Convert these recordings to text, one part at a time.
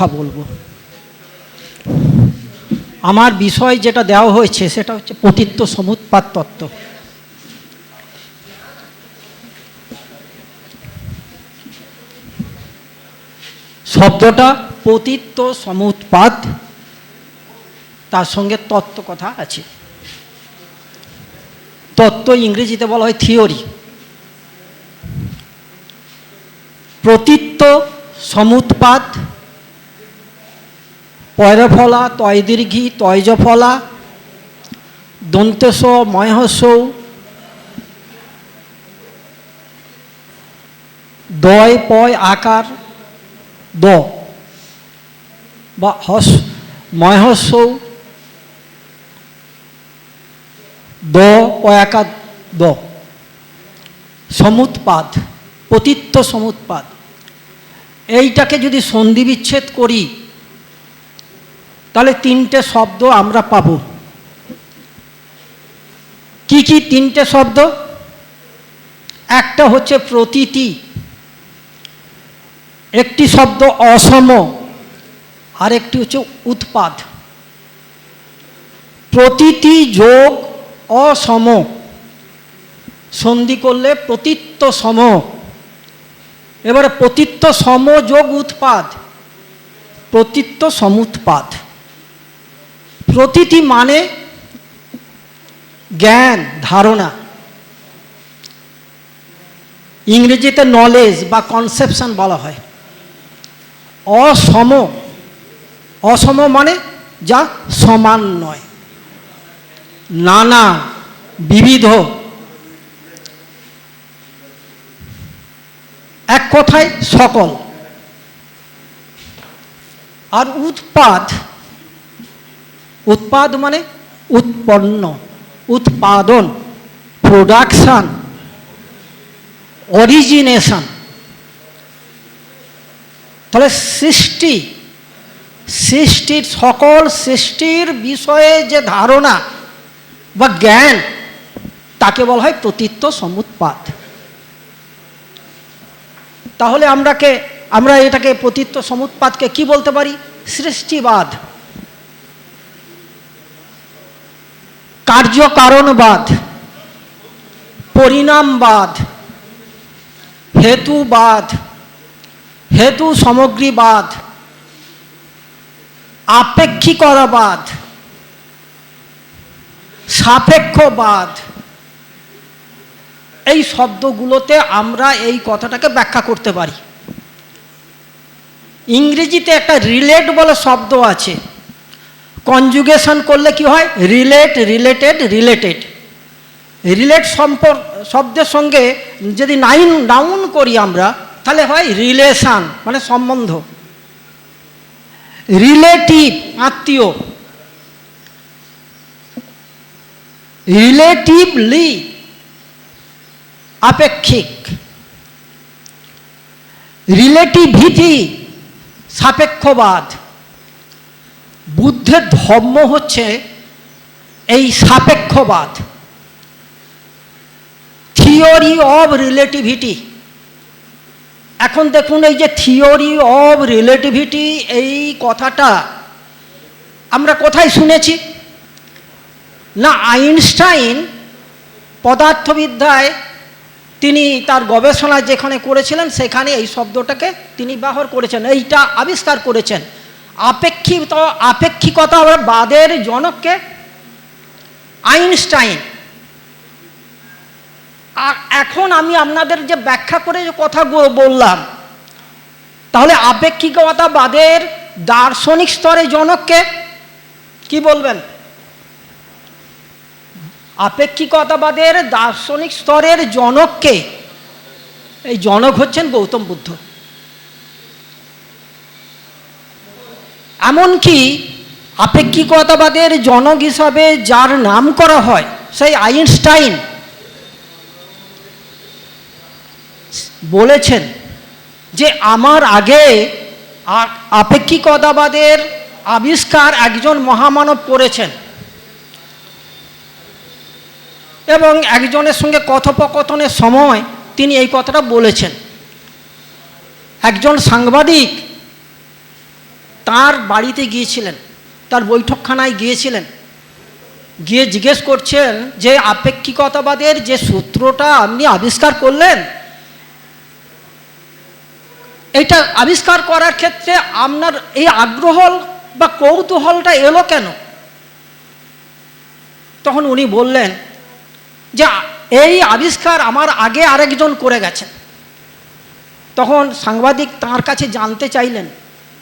কথা বলবো। আমার বিষয় যেটা দেওয়া হয়েছে সেটা হচ্ছে পতিত্ব সমুৎপাত তত্ত্ব। শব্দটা পতিত্ব সমুৎপাত, তার সঙ্গে তত্ত্ব কথা আছে। তত্ত্ব ইংরেজিতে বলা হয় থিওরি। পতিত্ব সমুৎপাত, পয়রফলা তয় দীর্ঘী তয়জফলা দন্তেস ময়হস্যৌ দয় পয় আকার দ বা ময়হস্যৌ দ পয়াকার দ, সমুৎপাদ, পতিত্ব সমুৎপাদ। এইটাকে যদি সন্ধি বিচ্ছেদ করি তাহলে তিনটে শব্দ আমরা পাব। কি কি তিনটে শব্দ? একটা হচ্ছে প্রতীতি, একটি শব্দ অসম, আর একটি হচ্ছে উৎপাদ। প্রতীতি যোগ অসম, সন্ধি করলে পতিত্ব সম। এবারে পতিত্ব সম যোগ উৎপাদ, পতিত্ব সমুৎপাদ। প্রতীতি মানে জ্ঞান, ধারণা, ইংরেজিতে নলেজ বা কনসেপশন বলা হয়। অসম, অসম মানে যা সমান নয়, নানা, বিবিধ। এক কথায় সকল। আর উৎপাদ, উৎপাদ মানে উৎপন্ন, উৎপাদন, প্রোডাকশন, অরিজিনেশন। তাহলে সৃষ্টি, সৃষ্টির সকল সৃষ্টির বিষয়ে যে ধারণা বা জ্ঞান, তাকে বলা হয় পতিত্ব সমুৎপাদ। তাহলে আমরা এটাকে পতিত্ব সমুৎপাদকে কি বলতে পারি? সৃষ্টিবাদ, কার্যকারণবাদ, পরিণামবাদ, হেতুবাদ, হেতু সামগ্রীবাদ, আপেক্ষিকতাবাদ, সাপেক্ষবাদ। এই শব্দগুলোতে আমরা এই কথাটাকে ব্যাখ্যা করতে পারি। ইংরেজিতে একটা রিলেট বলে শব্দ আছে, কনজুগেশন করলে কি হয়? Relate, related, related. রিলেট শব্দের সঙ্গে যদি নাউন করি আমরা, তাহলে হয় রিলেশন, মানে সম্বন্ধ। রিলেটিভ, আত্মীয়। রিলেটিভলি, আপেক্ষিক। রিলেটিভিটি, সাপেক্ষবাদ। বুদ্ধের ধর্ম হচ্ছে এই সাপেক্ষবাদ, থিওরি অব রিলেটিভিটি। এখন দেখুন, এই যে থিওরি অব রিলেটিভিটি, এই কথাটা আমরা কোথায় শুনেছি? না, আইনস্টাইন পদার্থবিদ্যায় তিনি তার গবেষণা যেখানে করেছিলেন সেখানে এই শব্দটাকে তিনি ব্যবহার করেছেন, এইটা আবিষ্কার করেছেন। আপেক্ষিকতা বাদের জনককে আইনস্টাইন। আর এখন আমি আপনাদের যে ব্যাখ্যা করে যে কথাগুলো বললাম, তাহলে আপেক্ষিকতাবাদের দার্শনিক স্তরে জনককে কি বলবেন? আপেক্ষিকতাবাদের দার্শনিক স্তরের জনককে, এই জনক হচ্ছেন গৌতম বুদ্ধ। এমনকি আপেক্ষিকতাবাদের জনক হিসাবে যার নাম করা হয় সেই আইনস্টাইন বলেছেন যে আমার আগে আপেক্ষিকতাবাদের আবিষ্কার একজন মহামানব করেছেন, এবং একজনের সঙ্গে কথোপকথনের সময় তিনি এই কথাটা বলেছেন। একজন সাংবাদিক তার বাড়িতে গিয়েছিলেন, তার বৈঠকখানায় গিয়েছিলেন, গিয়ে জিজ্ঞেস করছেন যে আপেক্ষিকতাবাদের যে সূত্রটা আপনি আবিষ্কার করলেন, এটা আবিষ্কার করার ক্ষেত্রে আপনার এই আগ্রহ বা কৌতূহলটা এলো কেন? তখন উনি বললেন যে এই আবিষ্কার আমার আগে আরেকজন করে গেছেন। তখন সাংবাদিক তার কাছে জানতে চাইলেন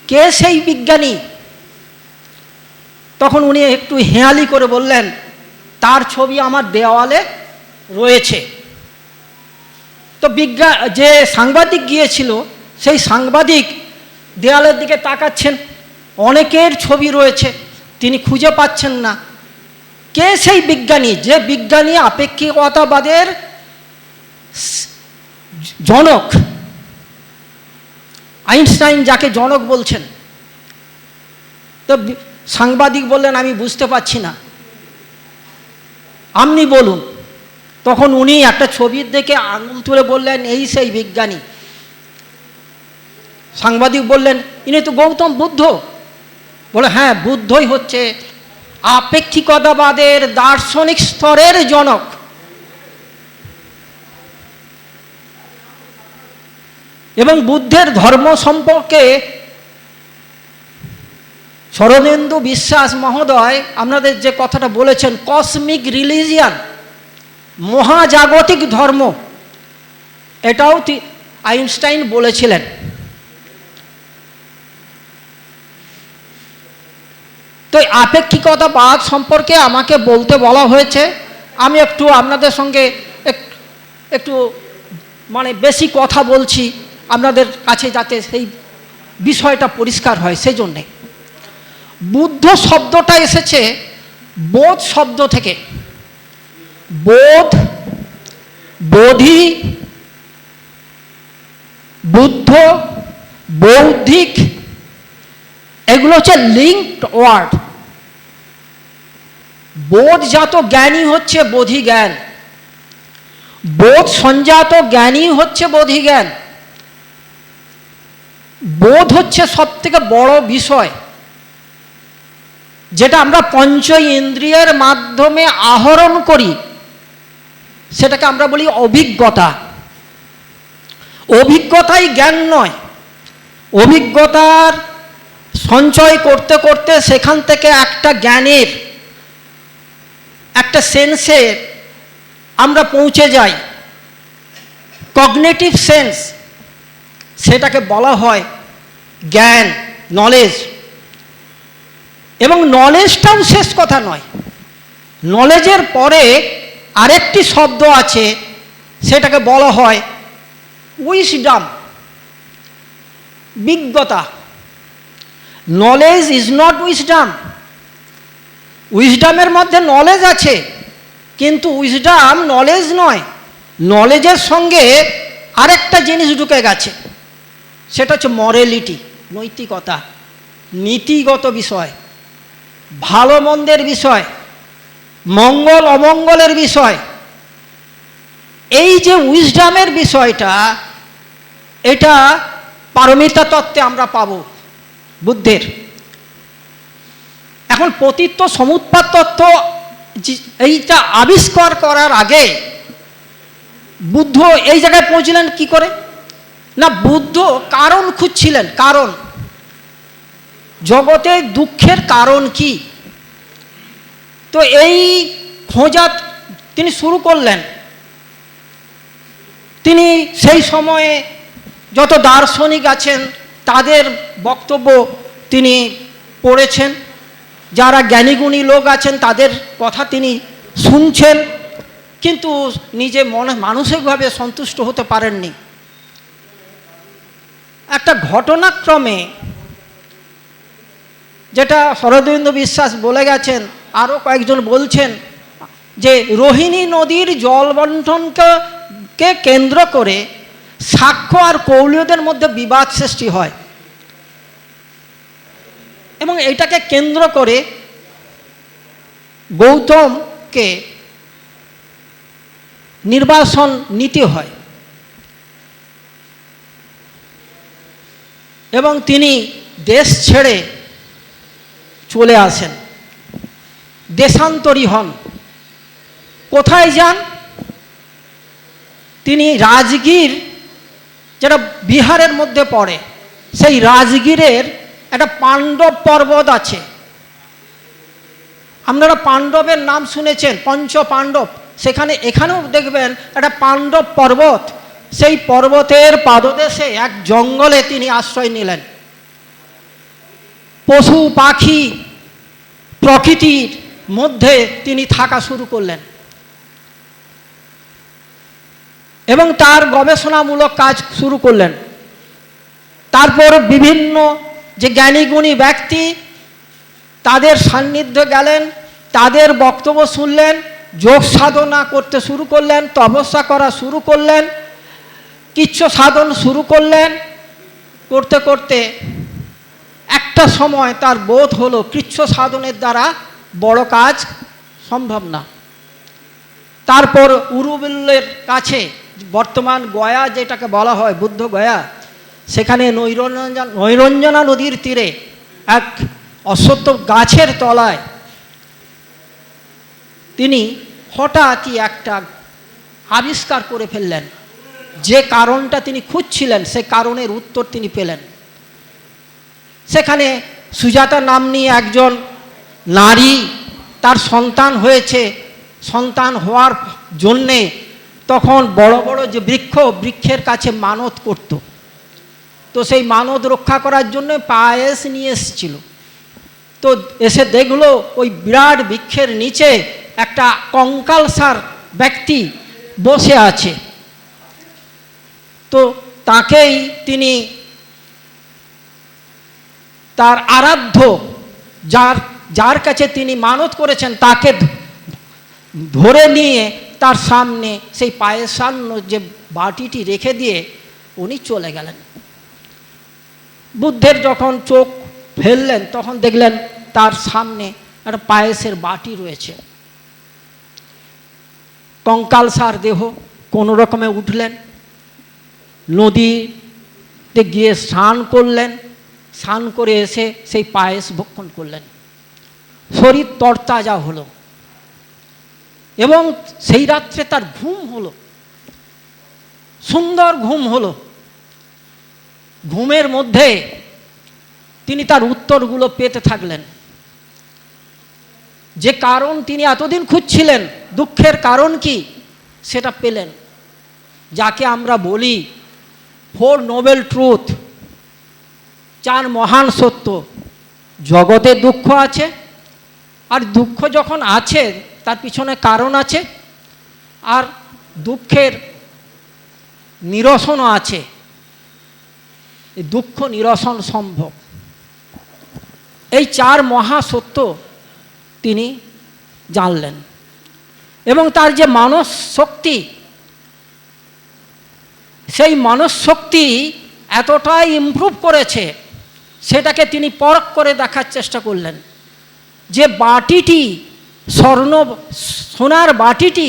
কে সেই বিজ্ঞানী। তখন উনি একটু হেঁয়ালি করে বললেন তার ছবি আমার দেওয়ালে রয়েছে। তো যে সাংবাদিক গিয়েছিল সেই সাংবাদিক দেওয়ালের দিকে তাকাচ্ছেন, অনেকের ছবি রয়েছে, তিনি খুঁজে পাচ্ছেন না কে সেই বিজ্ঞানী, যে বিজ্ঞানী আপেক্ষিকতাবাদের জনক, আইনস্টাইন যাকে জনক বলছেন। তো সাংবাদিক বললেন আমি বুঝতে পারছি না, আপনি বলুন। তখন উনি একটা ছবির দিকে আঙুল তুলে বললেন এই সেই বিজ্ঞানী। সাংবাদিক বললেন ইনি তো গৌতম বুদ্ধ। বলে হ্যাঁ, বুদ্ধই হচ্ছে আপেক্ষিকতাবাদের দার্শনিক স্তরের জনক। এবং বুদ্ধের ধর্ম সম্পর্কে শরদিন্দু বিশ্বাস মহোদয় আপনাদের যে কথাটা বলেছেন, কসমিক রিলিজিয়ান, মহাজাগতিক ধর্ম, এটাও আইনস্টাইন বলেছিলেন। তো আপেক্ষিকতাবাদ সম্পর্কে আমাকে বলতে বলা হয়েছে, আমি একটু আপনাদের সঙ্গে একটু মানে বেশি কথা বলছি আপনাদের কাছে যাতে সেই বিষয়টা পরিষ্কার হয়, সেই জন্যে। বুদ্ধ শব্দটা এসেছে বোধ শব্দ থেকে। বোধ, বোধি, বুদ্ধ, বৌদ্ধিক, এগুলো হচ্ছে লিঙ্কড ওয়ার্ড। বোধজাত জ্ঞানী হচ্ছে বোধি জ্ঞান, বোধ সঞ্জাত জ্ঞানী হচ্ছে বোধি জ্ঞান। বোধ হচ্ছে সব থেকে বড় বিষয়, যেটা আমরা পঞ্চ ইন্দ্রিয়ের মাধ্যমে আহরণ করি, সেটাকে আমরা বলি অভিজ্ঞতা। অভিজ্ঞতাই জ্ঞান নয়। অভিজ্ঞতার সঞ্চয় করতে করতে সেখান থেকে একটা জ্ঞানের, একটা সেন্সের আমরা পৌঁছে যাই, কগনিটিভ সেন্স, সেটাকে বলা হয় জ্ঞান, নলেজ। এবং নলেজটাও শেষ কথা নয়, নলেজের পরে আরেকটি শব্দ আছে, সেটাকে বলা হয় উইসডম, বিজ্ঞতা। Knowledge is not wisdom. উইসডমের মধ্যে নলেজ আছে, কিন্তু উইসডম নলেজ নয়। নলেজের সঙ্গে আরেকটা জিনিস ঢুকে গেছে, সেটা হচ্ছে মরালিটি, নৈতিকতা, নীতিগত বিষয়, ভালো মন্দের বিষয়, মঙ্গল অমঙ্গলের বিষয়। এই যে উইসডমের বিষয়টা, এটা পারমিতা তত্ত্বে আমরা পাব বুদ্ধের। এখন পতিত্ব সমুৎপাত তত্ত্ব এইটা আবিষ্কার করার আগে বুদ্ধ এই জায়গায় পৌঁছলেন কি করে? না, বুদ্ধ কারণ খুঁজছিলেন। কারণ, জগতে দুঃখের কারণ কি, তো এই খোঁজা তিনি শুরু করলেন। তিনি সেই সময়ে যত দার্শনিক আছেন তাদের বক্তব্য তিনি পড়েছেন, যারা জ্ঞানীগুণী লোক আছেন তাদের কথা তিনি শুনছেন, কিন্তু নিজে মানসিকভাবে সন্তুষ্ট হতে পারেননি। একটা ঘটনাক্রমে, যেটা শরদিন্দু বিশ্বাস বলে গেছেন, আরও কয়েকজন বলছেন, যে রোহিণী নদীর জল বন্টনকে কেন্দ্র করে সাক্ষ্য আর কৌলীয়দের মধ্যে বিবাদ সৃষ্টি হয়, এবং এটাকে কেন্দ্র করে গৌতমকে নির্বাসন নিতে হয়, এবং তিনি দেশ ছেড়ে চলে আসেন, দেশান্তরী হন। কোথায় যান? তিনি রাজগীর, যেটা বিহারের মধ্যে পড়ে, সেই রাজগীরের একটা পাণ্ডব পর্বত আছে। আপনারা পাণ্ডবের নাম শুনেছেন, পঞ্চ পাণ্ডব। সেখানে এখানেও দেখবেন একটা পাণ্ডব পর্বত। সেই পর্বতের পাদদেশে এক জঙ্গলে তিনি আশ্রয় নিলেন। পশু পাখি প্রকৃতির মধ্যে তিনি থাকা শুরু করলেন এবং তার গবেষণামূলক কাজ শুরু করলেন। তারপর বিভিন্ন যে জ্ঞানীগুণী ব্যক্তি, তাদের সান্নিধ্যে গেলেন, তাদের বক্তব্য শুনলেন, যোগ সাধনা করতে শুরু করলেন, তপস্যা করা শুরু করলেন, কৃচ্ছ সাধন শুরু করলেন। করতে করতে একটা সময় তার বোধ হলো কৃচ্ছ সাধনের দ্বারা বড় কাজ সম্ভব না। তারপর উরুবিল্লের কাছে, বর্তমান গয়া যেটাকে বলা হয় বুদ্ধ গয়া, সেখানে নৈরঞ্জনা নদীর তীরে এক অশ্বত্থ গাছের তলায় তিনি হঠাৎই একটা আবিষ্কার করে ফেললেন। যে কারণটা তিনি খুঁজছিলেন, সে কারণের উত্তর তিনি পেলেন। সেখানে সুজাতা নাম্নী একজন নারী, তার সন্তান হয়েছে। সন্তান হওয়ার জন্যে তখন বড় বড় যে বৃক্ষের কাছে মানত করত। তো সেই মানত রক্ষা করার জন্য পায়েস নিয়ে এসেছিল। তো এসে দেখলো ওই বিরাট বৃক্ষের নিচে একটা কঙ্কালসার ব্যক্তি বসে আছে। তো তাকেই তিনি তার আরাধ্য, যার কাছে তিনি মানত করেছেন, তাকে ধরে নিয়ে তার সামনে সেই পায়েসান্ন যে বাটিটি রেখে দিয়ে উনি চলে গেলেন। বুদ্ধের যখন চোখ ফেললেন, তখন দেখলেন তার সামনে একটা পায়েসের বাটি রয়েছে। কঙ্কালসার দেহ, কোনো রকমে উঠলেন, নদীতে গিয়ে স্নান করলেন। স্নান করে এসে সেই পায়েস ভক্ষণ করলেন। শরীর তরতাজা হলো এবং সেই রাত্রে তার ঘুম হলো, সুন্দর ঘুম হলো। ঘুমের মধ্যে তিনি তার উত্তরগুলো পেতে থাকলেন। যে কারণ তিনি এতদিন খুঁজছিলেন, দুঃখের কারণ কি, সেটা পেলেন। যাকে আমরা বলি 4 নোবেল ট্রুথ, 4 মহান সত্য। জগতে দুঃখ আছে, আর দুঃখ যখন আছে তার পিছনে কারণ আছে, আর দুঃখের নিরসনও আছে। এই দুঃখ নিরসন সম্ভব। এই 4 মহাসত্য তিনি জানলেন এবং তার যে মানস শক্তি, সেই মানস শক্তি এতটাই ইমপ্রুভ করেছে, সেটাকে তিনি পরখ করে দেখার চেষ্টা করলেন। যে বাটিটি, সোনার বাটিটি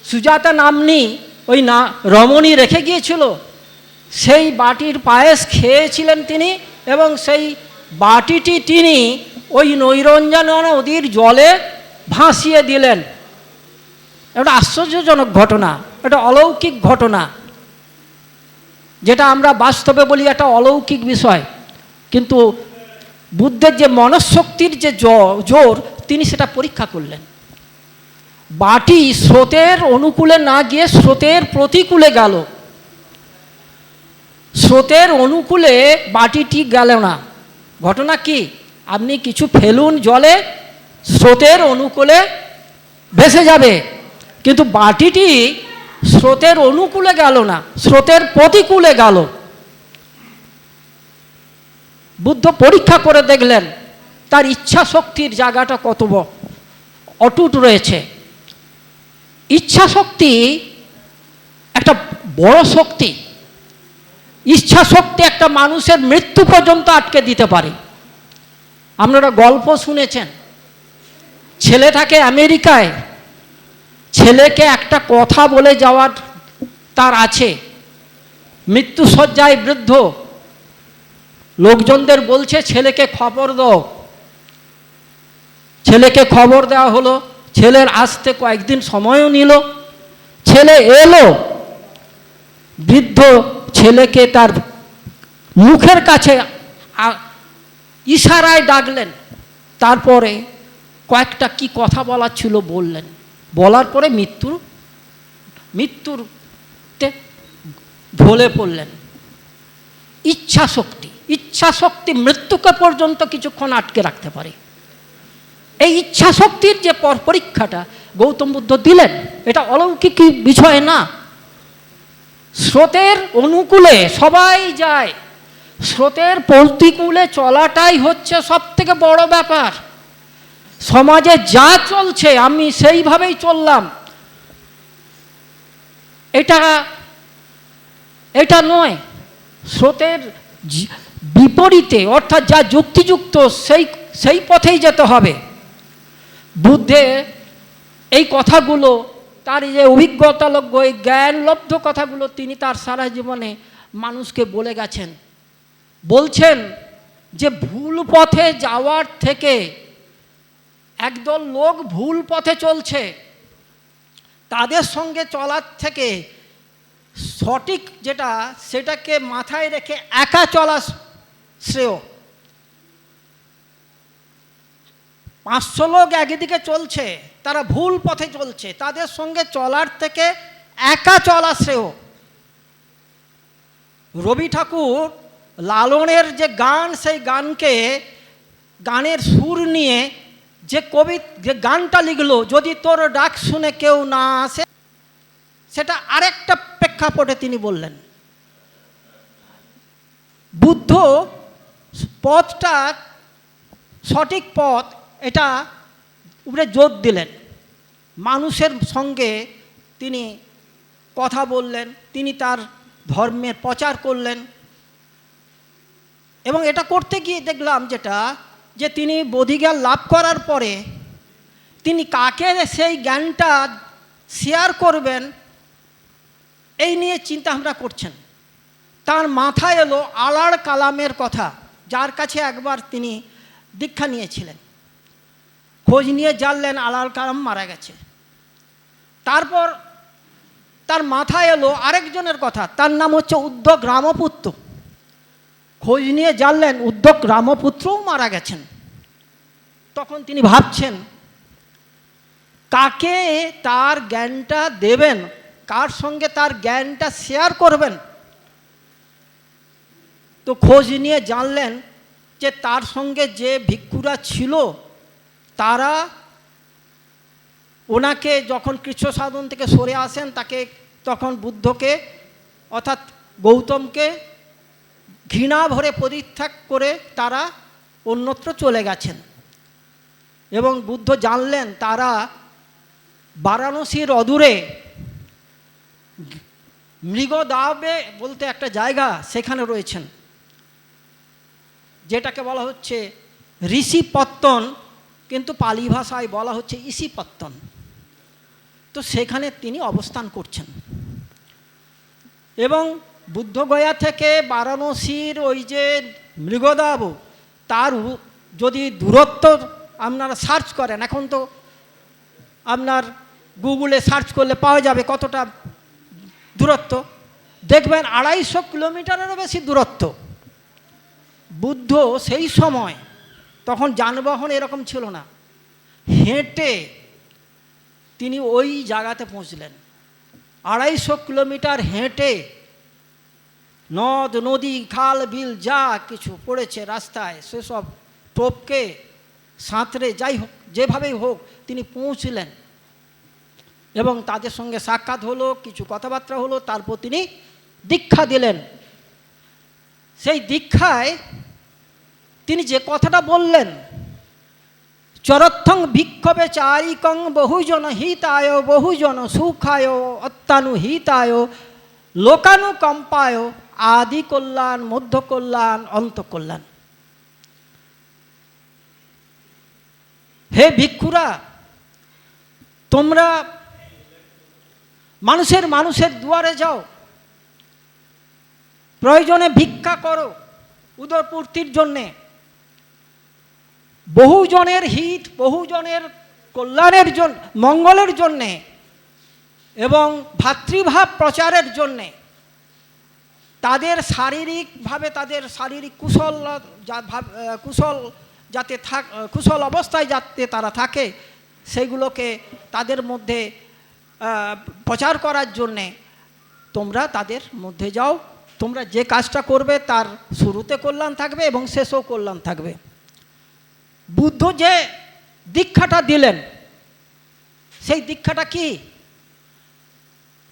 সুজাতা নাম্নী ওই রমণী রেখে গিয়েছিল, সেই বাটির পায়েস খেয়েছিলেন তিনি এবং সেই বাটিটি তিনি ওই নৈরঞ্জনা নদীর জলে ভাসিয়ে দিলেন। এটা আশ্চর্যজনক ঘটনা, এটা অলৌকিক ঘটনা, যেটা আমরা বাস্তবে বলি একটা অলৌকিক বিষয়। কিন্তু বুদ্ধের যে মনঃশক্তির যে জোর, তিনি সেটা পরীক্ষা করলেন। বাটি স্রোতের অনুকূলে না গিয়ে স্রোতের প্রতিকূলে গেল। স্রোতের অনুকূলে বাটিটি গেল না। ঘটনা কি? আপনি কিছু ফেলুন জলে, স্রোতের অনুকূলে ভেসে যাবে, কিন্তু বাটিটি স্রোতের অনুকূলে গেল না, স্রোতের প্রতিকূলে গেল। বুদ্ধ পরীক্ষা করে দেখলেন তার ইচ্ছা শক্তির জায়গাটা কত অটুট রয়েছে। ইচ্ছা শক্তি একটা বড় শক্তি। ইচ্ছা শক্তি একটা মানুষের মৃত্যু পর্যন্ত আটকে দিতে পারে। আপনারা গল্প শুনেছেন, ছেলে থাকে আমেরিকায়, ছেলেকে একটা কথা বলে যাওয়ার তার আছে, মৃত্যুশয্যায় বৃদ্ধ, লোকজনদের বলছে ছেলেকে খবর দাও, ছেলেকে খবর দেওয়া হলো, ছেলের আসতে কয়েকদিন সময়ও নিল। ছেলে এলো, বৃদ্ধ ছেলেকে তার মুখের কাছে ইশারায় ডাকলেন। তারপরে কয়েকটা কি কথা বলার ছিল বললেন, বলার পরে মৃত্যুরতে ঢলে পড়লেন। ইচ্ছা শক্তি মৃত্যুকে পর্যন্ত কিছুক্ষণ আটকে রাখতে পারে। এই ইচ্ছা শক্তির যে পরীক্ষাটা গৌতম বুদ্ধ দিলেন, এটা অলৌকিক বিষয় না। স্রোতের অনুকূলে সবাই যায়, স্রোতের প্রতিকূলে চলাটাই হচ্ছে সব থেকে বড় ব্যাপার। সমাজে যা চলছে আমি সেইভাবেই চললাম, এটা নয়। স্রোতের বিপরীতে, অর্থাৎ যা যুক্তিযুক্ত সেই পথেই যেতে হবে। বুদ্ধে এই কথাগুলো, তার যে অভিজ্ঞতালব্ধ, এই জ্ঞানলব্ধ কথাগুলো তিনি তার সারা জীবনে মানুষকে বলে গেছেন। বলছেন যে ভুল পথে যাওয়ার থেকে, একদল লোক ভুল পথে চলছে, তাদের সঙ্গে চলার থেকে সঠিক যেটা, সেটাকে মাথায় রেখে একা চলা শ্রেয়। 500 লোক একদিকে চলছে, তারা ভুল পথে চলছে, তাদের সঙ্গে চলার থেকে একা চলা শ্রেয়। রবি ঠাকুর লালনের যে গান, সেই গানের সুর নিয়ে যে গানটা লিখলো, যদি তোর ডাক শুনে কেউ না আসে, সেটা আরেকটা প্রেক্ষাপটে তিনি বললেন। বুদ্ধ পথটা সঠিক পথ, এটা উপরে জোর দিলেন। মানুষের সঙ্গে তিনি কথা বললেন, তিনি তার ধর্মের প্রচার করলেন। এবং এটা করতে গিয়ে দেখলাম যে তিনি বোধিজ্ঞান লাভ করার পরে তিনি কাকে সেই জ্ঞানটা শেয়ার করবেন, এই নিয়ে চিন্তা ভাবনা করছেন। তার মাথায় এলো আলার কালামের কথা, যার কাছে একবার তিনি দীক্ষা নিয়েছিলেন। খোঁজ নিয়ে জানলেন আলাল কালাম মারা গেছে। তারপর তার মাথায় এলো আরেকজনের কথা, তার নাম হচ্ছে উদ্ধব রামপুত্র। খোঁজ নিয়ে জানলেন উদ্ধব রামপুত্রও মারা গেছেন। তখন তিনি ভাবছেন কাকে তার জ্ঞানটা দেবেন, কার সঙ্গে তার জ্ঞানটা শেয়ার করবেন। তো খোঁজ নিয়ে জানলেন যে তার সঙ্গে যে ভিক্ষুরা ছিল, তারা ওনাকে যখন কৃচ্ছ সাধন থেকে সরে আসেন, তাকে তখন বুদ্ধকে অর্থাৎ গৌতমকে ঘৃণা ভরে পরিত্যাগ করে তারা অন্যত্র চলে গেছেন। এবং বুদ্ধ জানলেন তারা বারাণসীর অদূরে মৃগদাবে বলতে একটা জায়গা, সেখানে রয়েছেন, যেটাকে বলা হচ্ছে ঋষিপত্তন, কিন্তু পালি ভাষায় বলা হচ্ছে ইসিপত্তন। তো সেখানে তিনি অবস্থান করছেন। এবং বুদ্ধগয়া থেকে বারাণসীর ওই যে মৃগদাব, তার যদি দূরত্ব আপনারা সার্চ করেন, এখন তো আপনার গুগলে সার্চ করলে পাওয়া যাবে কতটা দূরত্ব, দেখবেন 250 কিলোমিটারেরও বেশি দূরত্ব। বুদ্ধ সেই সময়, তখন যানবাহন এরকম ছিল না, হেঁটে তিনি ওই জায়গাতে পৌঁছলেন। 250 কিলোমিটার হেঁটে, নদ নদী খাল বিল যা কিছু পড়েছে রাস্তায়, সেসব টপকে সাঁতরে যাই হোক, যেভাবেই হোক তিনি পৌঁছলেন। এবং তাদের সঙ্গে সাক্ষাৎ হলো, কিছু কথাবার্তা হলো, তারপর তিনি দীক্ষা দিলেন। সেই দীক্ষায় তিনি যে কথাটা বললেন, চরত্থং ভিক্ষবে চারিকং বহুজন হিতায় বহুজন সুখায় অত্যানুহিতায় লোকানুকম্পায় আদি কল্যাণ মধ্য কল্যাণ অন্ত কল্যাণ। হে ভিক্ষুরা, তোমরা মানুষের দুয়ারে যাও, প্রয়োজনে ভিক্ষা করো উদরপূর্তির জন্যে, বহুজনের হিত, বহুজনের কল্যাণের জন্য, মঙ্গলের জন্যে এবং ভ্রাতৃভাব প্রচারের জন্যে তাদের শারীরিকভাবে, তাদের শারীরিক কুশল যাতে কুশল অবস্থায় যাতে তারা থাকে, সেগুলোকে তাদের মধ্যে প্রচার করার জন্যে তোমরা তাদের মধ্যে যাও। তোমরা যে কাজটা করবে তার শুরুতে কল্যাণ থাকবে এবং শেষেও কল্যাণ থাকবে। বুদ্ধ যে দীক্ষাটা দিলেন, সেই দীক্ষাটা কি?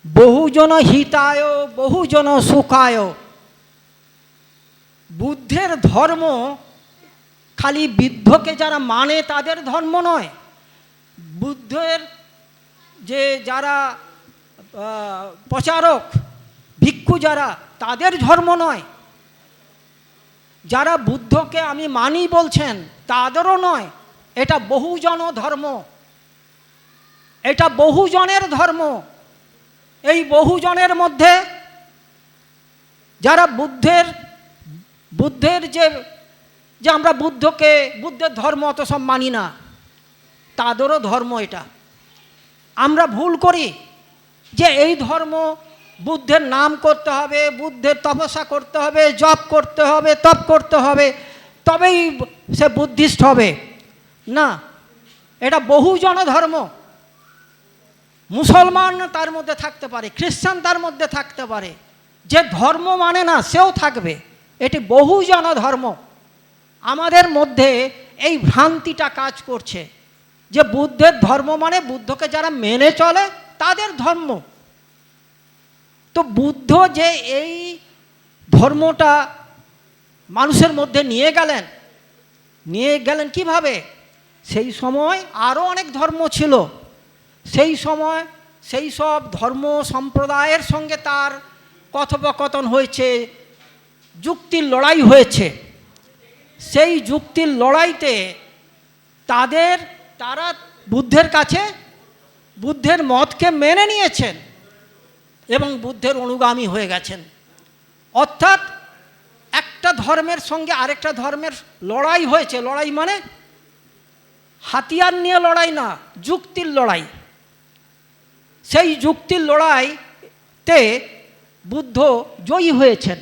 বহুজন হিতায় বহুজন সুখায়। বুদ্ধের ধর্ম খালি বুদ্ধকে যারা মানে তাদের ধর্ম নয়, বুদ্ধের যে যারা প্রচারক ভিক্ষু যারা, তাদের ধর্ম নয়। যারা বুদ্ধকে আমি মানি বলছেন তাদেরও নয়। এটা বহুজন ধর্ম, এটা বহুজনের ধর্ম। এই বহুজনের মধ্যে যারা বুদ্ধের যে আমরা বুদ্ধের ধর্ম অত সব মানি না, তাদেরও ধর্ম এটা। আমরা ভুল করি যে এই ধর্ম বুদ্ধের নাম করতে হবে, বুদ্ধের তপস্যা করতে হবে, জপ করতে হবে, তপ করতে হবে, তবেই সে বুদ্ধিস্ট হবে। না, এটা বহুজন ধর্ম। মুসলমান তার মধ্যে থাকতে পারে, খ্রিস্টান তার মধ্যে থাকতে পারে, যে ধর্ম মানে না সেও থাকবে। এটি বহুজন ধর্ম। আমাদের মধ্যে এই ভ্রান্তিটা কাজ করছে যে বুদ্ধের ধর্ম মানে বুদ্ধকে যারা মেনে চলে তাদের ধর্ম। তো বুদ্ধ যে এই ধর্মটা মানুষের মধ্যে নিয়ে গেলেন কিভাবে? সেই সময় আরও অনেক ধর্ম ছিল। সেই সময় সেই সব ধর্ম সম্প্রদায়ের সঙ্গে তার কথোপকথন হয়েছে, যুক্তির লড়াই হয়েছে। সেই যুক্তির লড়াইতে তারা বুদ্ধের কাছে বুদ্ধের মতকে মেনে নিয়েছেন এবং বুদ্ধের অনুগামী হয়ে গেছেন। অর্থাৎ একটা ধর্মের সঙ্গে আরেকটা ধর্মের লড়াই হয়েছে। লড়াই মানে হাতিয়ার নিয়ে লড়াই না, যুক্তির লড়াই। সেই যুক্তির লড়াইতে বুদ্ধ জয়ী হয়েছেন।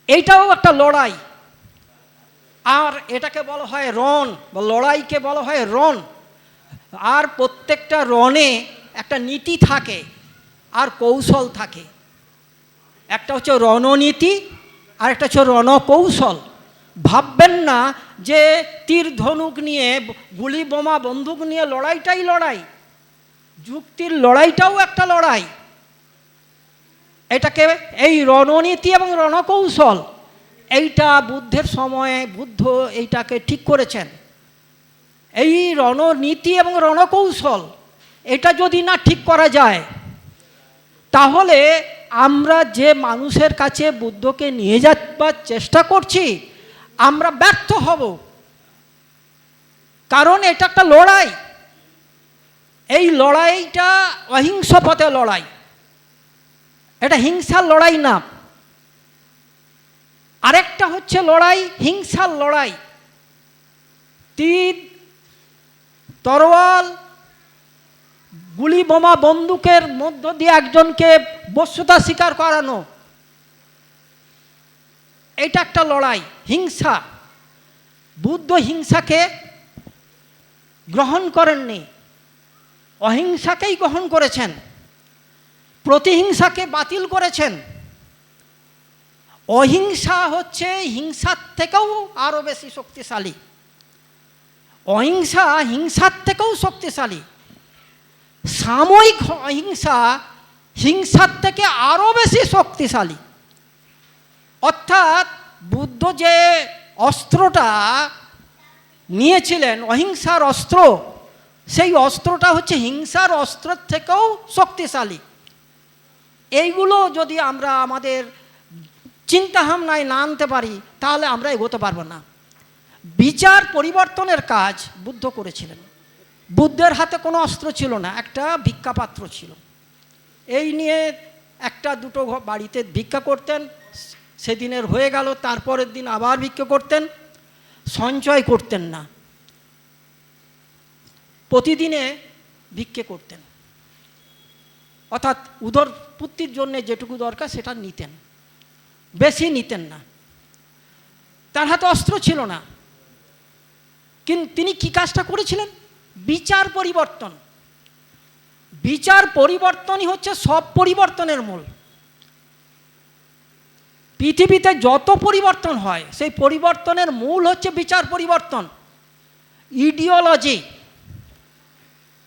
এইটাও একটা লড়াই। আর এটাকে বলা হয় রণ, বা লড়াইকে বলা হয় রণ। আর প্রত্যেকটা রণে একটা নীতি থাকে আর কৌশল থাকে। একটা হচ্ছে রণনীতি আর একটা হচ্ছে রণকৌশল। ভাববেন না যে তীর ধনুক নিয়ে, গুলি বোমা বন্দুক নিয়ে লড়াইটাই লড়াই। যুক্তির লড়াইটাও একটা লড়াই। এটাকে এই রণনীতি এবং রণকৌশল, এইটা বুদ্ধের সময়ে বুদ্ধ এইটাকে ঠিক করেছেন। এই রণনীতি এবং রণকৌশল এটা যদি না ঠিক করা যায়, তাহলে আমরা যে মানুষের কাছে বুদ্ধকে নিয়ে যাবার চেষ্টা করছি আমরা ব্যর্থ হব। কারণ এটা একটা লড়াই। এই লড়াইটা অহিংস পথে লড়াই, এটা হিংসার লড়াই না। আরেকটা হচ্ছে লড়াই হিংসার লড়াই। তীর, তরোয়াল, গুলি বোমা বন্দুকের মধ্য দিয়ে একজনকে বস্তুতা স্বীকার করানো, এটা একটা লড়াই, হিংসা। বুদ্ধ হিংসাকে গ্রহণ করেননি, অহিংসাকেই গ্রহণ করেছেন, প্রতিহিংসাকে বাতিল করেছেন। অহিংসা হচ্ছে হিংসার থেকেও আরও বেশি শক্তিশালী। অহিংসা হিংসার থেকেও শক্তিশালী। সাময়িক অহিংসা হিংসার থেকে আরও বেশি শক্তিশালী। অর্থাৎ বুদ্ধ যে অস্ত্রটা নিয়েছিলেন, অহিংসার অস্ত্র, সেই অস্ত্রটা হচ্ছে হিংসার অস্ত্রের থেকেও শক্তিশালী। এইগুলো যদি আমরা আমাদের চিন্তাভাবনায় না আনতে পারি তাহলে আমরা এগোতে পারবো না। বিচার পরিবর্তনের কাজ বুদ্ধ করেছিলেন। বুদ্ধের হাতে কোনো অস্ত্র ছিল না, একটা ভিক্ষাপাত্র ছিল। এই নিয়ে একটা দুটো বাড়িতে ভিক্ষা করতেন, সেদিনের হয়ে গেল, তারপরের দিন আবার ভিক্ষা করতেন। সঞ্চয় করতেন না, প্রতিদিনে ভিক্ষে করতেন, অর্থাৎ উদরপূর্তির জন্য যেটুকু দরকার সেটা নিতেন, বেশি নিতেন না। তার হাতে অস্ত্র ছিল না, কিন্তু তিনি কি কাজটা করেছিলেন? বিচার পরিবর্তন। বিচার পরিবর্তনই হচ্ছে সব পরিবর্তনের মূল। পৃথিবীতে যত পরিবর্তন হয় সেই পরিবর্তনের মূল হচ্ছে বিচার পরিবর্তন।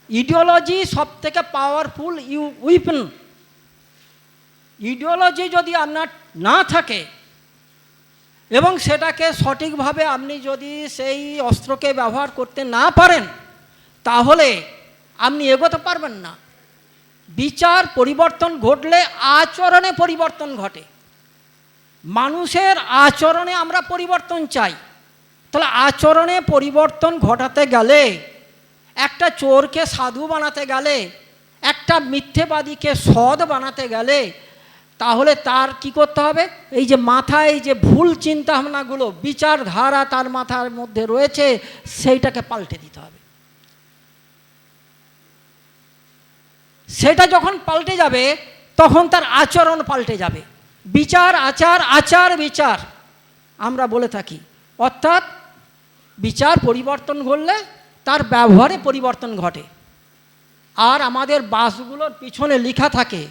ইডিওলজি সব থেকে পাওয়ারফুল উইপন। ইডিওলজি যদি আপনার না থাকে এবং সেটাকে সঠিকভাবে আপনি যদি সেই অস্ত্রকে ব্যবহার করতে না পারেন, তাহলে আপনি এগোতে পারবেন না। বিচার পরিবর্তন ঘটলে আচরণে পরিবর্তন ঘটে। মানুষের আচরণে আমরা পরিবর্তন চাই। তাহলে আচরণে পরিবর্তন ঘটাতে গেলে, একটা চোরকে সাধু বানাতে গেলে, একটা মিথ্যেবাদীকে সৎ বানাতে গেলে, তাহলে তার কি করতে হবে? এই যে মাথায় যে ভুল চিন্তাভাবনাগুলো, বিচারধারা তার মাথার মধ্যে রয়েছে, সেইটাকে পাল্টে দিতে হবে। সেটা যখন পাল্টে যাবে তখন তার আচরণ পাল্টে যাবে। বিচার আচার, আচার বিচার আমরা বলে থাকি। অর্থাৎ বিচার পরিবর্তন ঘটলে তার ব্যবহারে পরিবর্তন ঘটে। আর আমাদের বাসগুলোর পিছনে লেখা থাকে,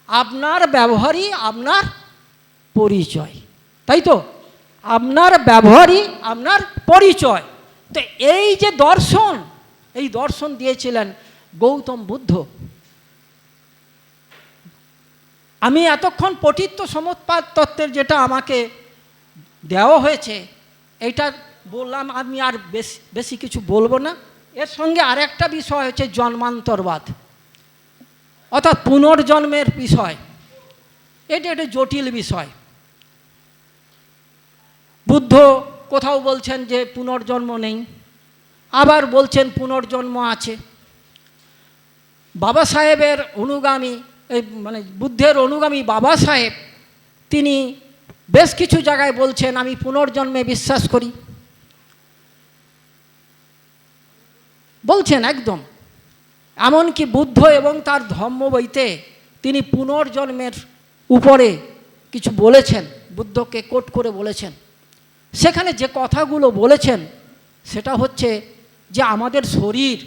আপনার ব্যবহারই আপনার পরিচয়। তাই তো? আপনার ব্যবহারই আপনার পরিচয়। তো এই যে দর্শন, এই দর্শন দিয়েছিলেন গৌতম বুদ্ধ। আমি এতক্ষণ পঠিত্য সমুৎপাদ তত্ত্বের যেটা আমাকে দেওয়া হয়েছে এইটা বললাম, আমি আর বেশি কিছু বলবো না। এর সঙ্গে আরেকটা বিষয় হচ্ছে জন্মান্তরবাদ, অর্থাৎ পুনর্জন্মের বিষয়। এটা একটা জটিল বিষয়। বুদ্ধ কোথাও বলছেন যে পুনর্জন্ম নেই, আবার বলছেন পুনর্জন্ম আছে। বাবা সাহেবের অনুগামী, এই মানে বুদ্ধের অনুগামী বাবা সাহেব, তিনি বেশ কিছু জায়গায় বলছেন আমি পুনর্জন্মে বিশ্বাস করি, বলছেন একদম। এমনকি বুদ্ধ এবং তার ধর্ম বইতে তিনি পুনর্জন্মের উপরে কিছু বলেছেন, বুদ্ধকে কোট করে বলেছেন। সেখানে যে কথাগুলো বলেছেন সেটা হচ্ছে যে আমাদের শরীর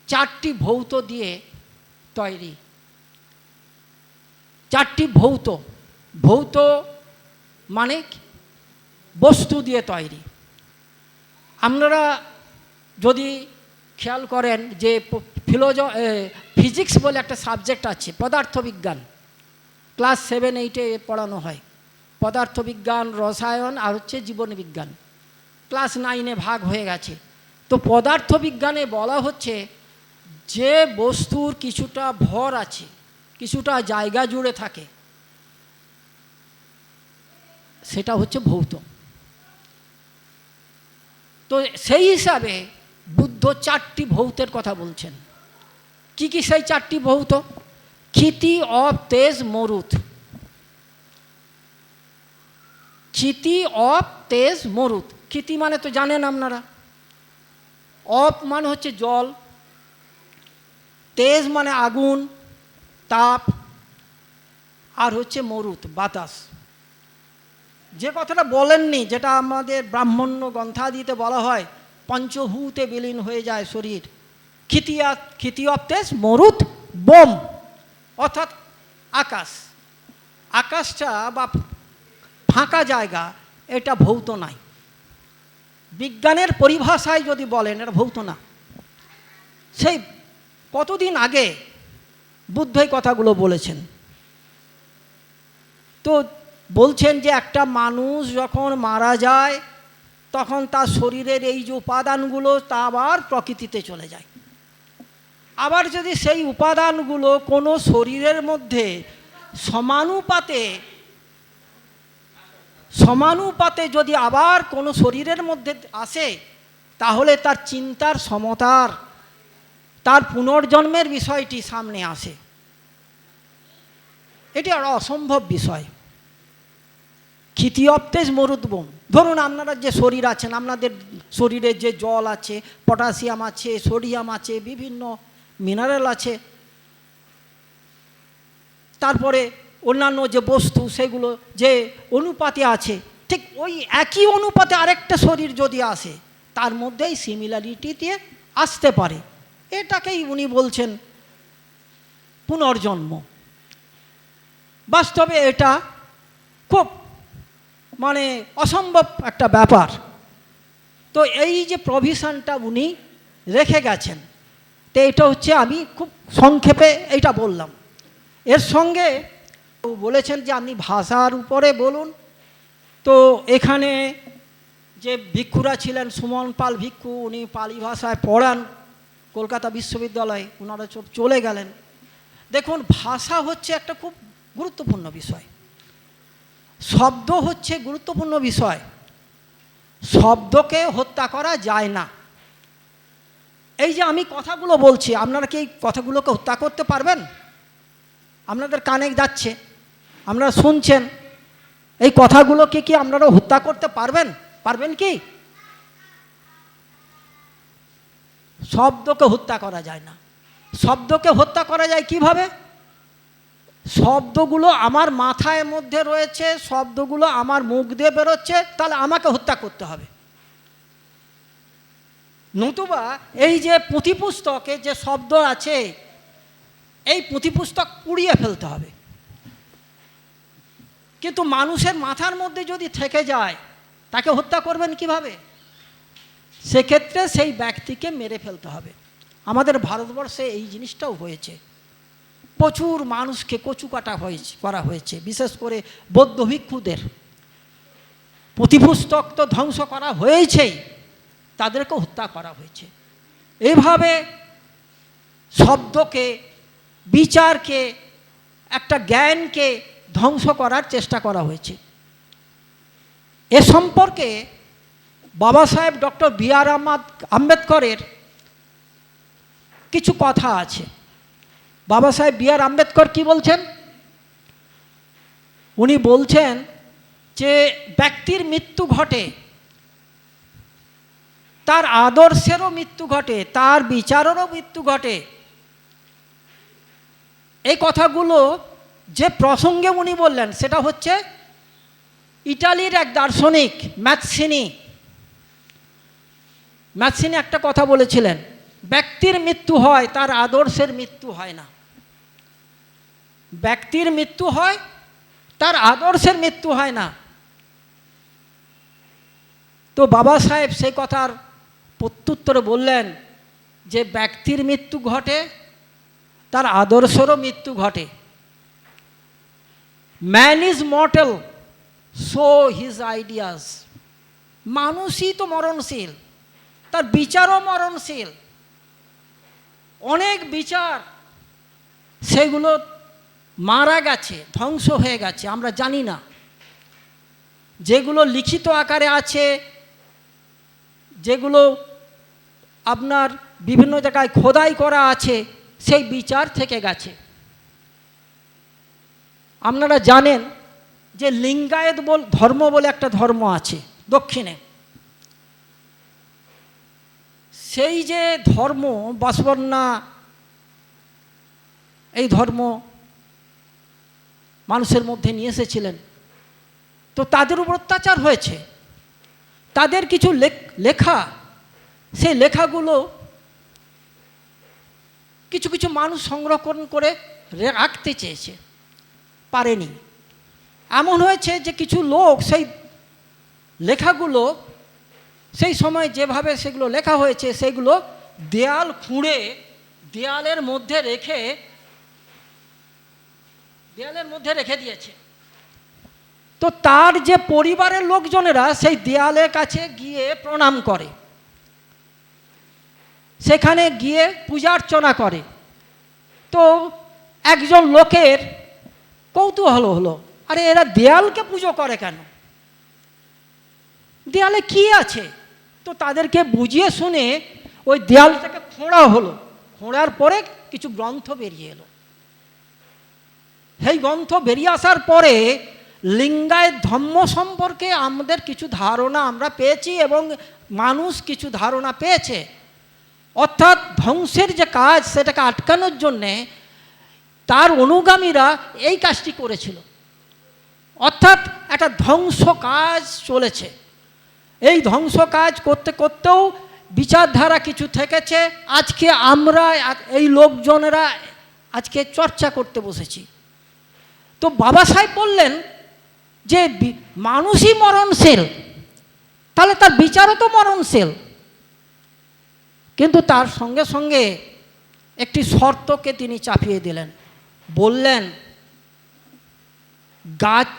4টি ভৌত দিয়ে তৈরি। 4টি ভৌত, ভৌত মানে বস্তু দিয়ে তৈরি। আপনারা যদি খেয়াল করেন যে ফিজিক্স বলে একটা সাবজেক্ট আছে, পদার্থবিজ্ঞান, ক্লাস 7-8 পড়ানো হয়। পদার্থবিজ্ঞান, রসায়ন আর হচ্ছে জীবনবিজ্ঞান, ক্লাস 9 ভাগ হয়ে গেছে। তো পদার্থবিজ্ঞানে বলা হচ্ছে যে বস্তুর কিছুটা ভর আছে, কিছুটা জায়গা জুড়ে থাকে, সেটা হচ্ছে ভৌত। তো সেই হিসাবে বুদ্ধ 4টি ভৌতের কথা বলছেন। কি কি সেই 4টি ভৌত? ক্ষিতি, অপ, তেজ, মরুত। ক্ষিতি, অপ, তেজ, মরুত। ক্ষিতি মানে তো জানেন আপনারা, অপ মানে হচ্ছে জল, তেজ মানে আগুন, তাপ, আর হচ্ছে মরুত, বাতাস। যে কথাটা বলেননি, যেটা আমাদের ব্রাহ্মণ্য গ্রন্থাদিতে বলা হয়, পঞ্চভূতে বিলীন হয়ে যায় শরীর। ক্ষিতি, অপ, তেজ, মরুত, বোম, অর্থাৎ আকাশ। আকাশটা বা ফাঁকা জায়গা, এটা ভৌত নাই। বিজ্ঞানের পরিভাষায় যদি বলেন এটা ভৌত না। সেই কতদিন আগে বুদ্ধ এই কথাগুলো বলেছেন। তো বলছেন যে একটা মানুষ যখন মারা যায় তখন তার শরীরের এই যে উপাদানগুলো তা আবার প্রকৃতিতে চলে যায়। আবার যদি সেই উপাদানগুলো কোনো শরীরের মধ্যে সমানুপাতে যদি আবার কোনো শরীরের মধ্যে আসে, তাহলে তার চিন্তার সমতার, তার পুনর্জন্মের বিষয়টি সামনে আসে। এটি আর অসম্ভব বিষয়। ক্ষিতি, অপ, তেজ, মরুত, বোম, ধরুন আপনারা যে শরীর আছেন, আপনাদের শরীরে যে জল আছে, পটাশিয়াম আছে, সোডিয়াম আছে, বিভিন্ন মিনারেল আছে, তারপরে অন্যান্য যে বস্তু সেগুলো যে অনুপাতে আছে, ঠিক ওই একই অনুপাতে আরেকটা শরীর যদি আসে তার মধ্যেই সিমিলারিটিতে আসতে পারে। এটাকেই উনি বলছেন পুনর্জন্ম। বাস্তবে এটা খুব মানে অসম্ভব একটা ব্যাপার। তো এই যে প্রভিশনটা উনি রেখে গেছেন, তো এটা হচ্ছে আমি খুব সংক্ষেপে এইটা বললাম। এর সঙ্গে বলেছেন যে আপনি ভাষার উপরে বলুন। তো এখানে যে ভিক্ষুরা ছিলেন, সুমন পাল ভিক্ষু, উনি পালি ভাষায় পড়ান কলকাতা বিশ্ববিদ্যালয়ে, ওনারা সব চলে গেলেন। দেখুন, ভাষা হচ্ছে একটা খুব গুরুত্বপূর্ণ বিষয়, শব্দ হচ্ছে গুরুত্বপূর্ণ বিষয়। শব্দকে হত্যা করা যায় না। এই যে আমি কথাগুলো বলছি, আপনারা কি এই কথাগুলোকে হত্যা করতে পারবেন? আপনাদের কানে যাচ্ছে, আপনারা শুনছেন, এই কথাগুলোকে কি আপনারা হত্যা করতে পারবেন? পারবেন কি? শব্দকে হত্যা করা যায় না। শব্দকে হত্যা করা যায় কিভাবে? শব্দগুলো আমার মাথায় মধ্যে রয়েছে, শব্দগুলো আমার মুখ দিয়ে বেরোচ্ছে, তাহলে আমাকে হত্যা করতে হবে। নতুবা এই যে পুঁথিপুস্তকে যে শব্দ আছে, এই পুঁথিপুস্তক পুড়িয়ে ফেলতে হবে। কিন্তু মানুষের মাথার মধ্যে যদি থেকে যায়, তাকে হত্যা করবেন কিভাবে? সেক্ষেত্রে সেই ব্যক্তিকে মেরে ফেলতে হবে। আমাদের ভারতবর্ষে এই জিনিসটাও হয়েছে, প্রচুর মানুষকে কচুকাটা করা হয়েছে, বিশেষ করে বৌদ্ধ ভিক্ষুদের। পুঁথিপুস্তক তো ধ্বংস করা হয়েছেই, তাদেরকে হত্যা করা হয়েছে। এইভাবে শব্দকে, বিচারকে, একটা জ্ঞানকে ধ্বংস করার চেষ্টা করা হয়েছে। এ সম্পর্কে বাবা সাহেব ডক্টর বি.আর. আম্বেদকরের কিছু কথা আছে। বাবা সাহেব বি.আর. আম্বেদকর কি বলছেন? উনি বলছেন যে ব্যক্তির মৃত্যু ঘটে, তার আদর্শেরও মৃত্যু ঘটে, তার বিচারেরও মৃত্যু ঘটে। এই কথাগুলো যে প্রসঙ্গে উনি বললেন সেটা হচ্ছে ইটালির এক দার্শনিক ম্যাথসিনি একটা কথা বলেছিলেন, ব্যক্তির মৃত্যু হয়, তার আদর্শের মৃত্যু হয় না। ব্যক্তির মৃত্যু হয়, তার আদর্শের মৃত্যু হয় না। তো বাবা সাহেব সেই কথার প্রত্যুত্তরে বললেন যে ব্যক্তির মৃত্যু ঘটে, তার আদর্শেরও মৃত্যু ঘটে। Man is mortal, so his ideas. মানুষই তো মরণশীল, তার বিচারও মরণশীল। অনেক বিচার সেগুলো মারা গেছে, ধ্বংস হয়ে গেছে, আমরা জানি না। যেগুলো লিখিত আকারে আছে, যেগুলো আপনার বিভিন্ন জায়গায় খোদাই করা আছে, সেই বিচার থেকে গেছে। আপনারা জানেন যে লিঙ্গায়েত ধর্ম বলে একটা ধর্ম আছে দক্ষিণে। সেই যে ধর্ম, বাসবন্যা এই ধর্ম মানুষের মধ্যে নিয়ে এসেছিলেন। তো তাদের উপর অত্যাচার হয়েছে। তাদের কিছু লেখা, সেই লেখাগুলো কিছু কিছু মানুষ সংরক্ষণ করে রাখতে চেয়েছে, পারেনি। এমন হয়েছে যে কিছু লোক সেই লেখাগুলো, সেই সময় যেভাবে সেগুলো লেখা হয়েছে, সেগুলো দেয়াল খুঁড়ে দেয়ালের মধ্যে রেখে দিয়েছে। তো তার যে পরিবারের লোকজনেরা সেই দেয়ালের কাছে গিয়ে প্রণাম করে, সেখানে গিয়ে পূজা অর্চনা করে। তো একজন লোকের কৌতূহল হলো, আরে এরা দেয়ালকে পুজো করে কেন? দেয়ালে কি আছে? তো তাদেরকে বুঝিয়ে শুনে ওই দেয়ালটাকে খোঁড়া হলো। খোঁড়ার পরে কিছু গ্রন্থ বেরিয়ে এলো। সেই গ্রন্থ বেরিয়ে আসার পরে লিঙ্গায়ত ধর্ম সম্পর্কে আমাদের কিছু ধারণা আমরা পেয়েছি এবং মানুষ কিছু ধারণা পেয়েছে। অর্থাৎ ধ্বংসের যে কাজ সেটাকে আটকানোর জন্যে তার অনুগামীরা এই কাজটি করেছিল। অর্থাৎ একটা ধ্বংস কাজ চলেছে। এই ধ্বংস কাজ করতে করতেও বিচারধারা কিছু থেকেছে। আজকে আমরা এই লোকজনেরা আজকে চর্চা করতে বসেছি। তো বাবা সাহেব বললেন যে মানুষই মরণশীল, তাহলে তার বিচারও তো মরণশীল। কিন্তু তার সঙ্গে সঙ্গে একটি শর্তকে তিনি চাপিয়ে দিলেন। বললেন, গাছ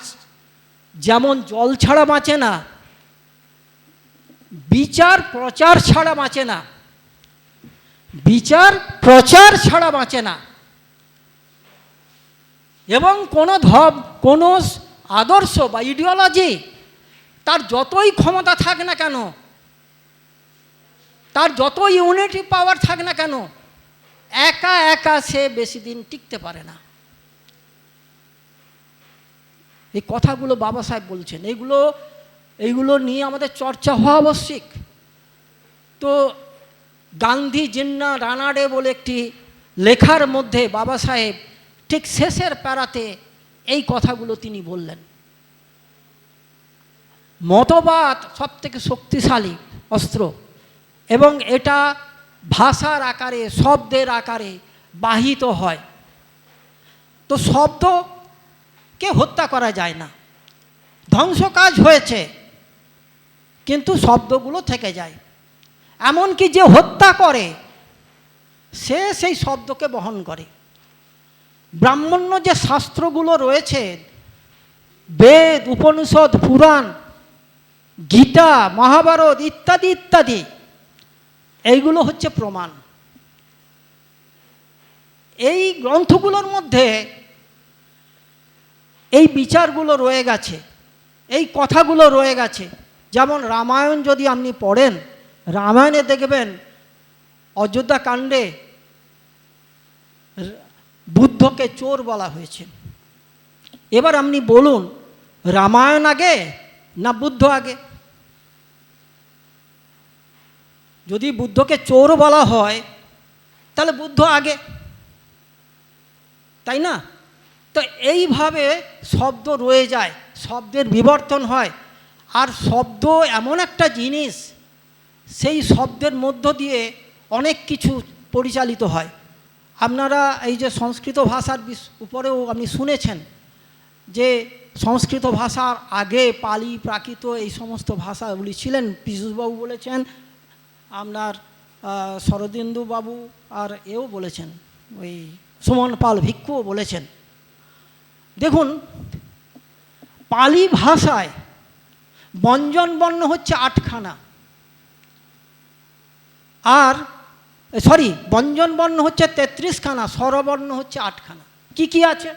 যেমন জল ছাড়া বাঁচে না, বিচার প্রচার ছাড়া বাঁচে না, বিচার প্রচার ছাড়া বাঁচে না। এবং কোনো আদর্শ বা ইডিওলজি তার যতই ক্ষমতা থাক না কেন, তার যতই ইউনিটি পাওয়ার থাক না কেন, একা একা সে বেশি দিন টিকতে পারে না। এই কথাগুলো বাবা সাহেব বলছেন। এইগুলো নিয়ে আমাদের চর্চা হওয়া আবশ্যিক। তো গান্ধী জিন্না রানাডে বলে একটি লেখার মধ্যে বাবা সাহেব ঠিক শেষের প্যারাতে এই কথাগুলো তিনি বললেন। মতবাদ সবথেকে শক্তিশালী অস্ত্র এবং এটা ভাষার আকারে, শব্দের আকারে বাহিত হয়। তো শব্দকে হত্যা করা যায় না। ধ্বংস কাজ হয়েছে কিন্তু শব্দগুলো থেকে যায়। এমনকি যে হত্যা করে সে সেই শব্দকে বহন করে। ব্রাহ্মণ্য যে শাস্ত্রগুলো রয়েছে, বেদ, উপনিষদ, পুরাণ, গীতা, মহাভারত ইত্যাদি ইত্যাদি, এইগুলো হচ্ছে প্রমাণ। এই গ্রন্থগুলোর মধ্যে এই বিচারগুলো রয়ে গেছে, এই কথাগুলো রয়ে গেছে। যেমন রামায়ণ যদি আপনি পড়েন, রামায়ণে দেখবেন অযোধ্যা কাণ্ডে বুদ্ধকে চোর বলা হয়েছে। এবার আপনি বলুন, রামায়ণ আগে না বুদ্ধ আগে? যদি বুদ্ধকে চোর বলা হয় তাহলে বুদ্ধ আগে, তাই না? তো এইভাবে শব্দ রয়ে যায়, শব্দের বিবর্তন হয়। আর শব্দ এমন একটা জিনিস, সেই শব্দের মধ্য দিয়ে অনেক কিছু পরিচালিত হয়। আপনারা এই যে সংস্কৃত ভাষার উপরেও আপনি শুনেছেন যে সংস্কৃত ভাষার আগে পালি, প্রাকৃত এই সমস্ত ভাষাগুলি ছিলেন। পীযূষবাবু বলেছেন, আপনার শরদিন্দু বাবু আর এও বলেছেন, ওই সুমন পাল ভিক্ষুও বলেছেন। দেখুন, পালি ভাষায় ব্যঞ্জন বর্ণ হচ্ছে 8খানা, আর ব্যঞ্জন বর্ণ হচ্ছে 33খানা, স্বরবর্ণ হচ্ছে 8খানা। কি কি আছে?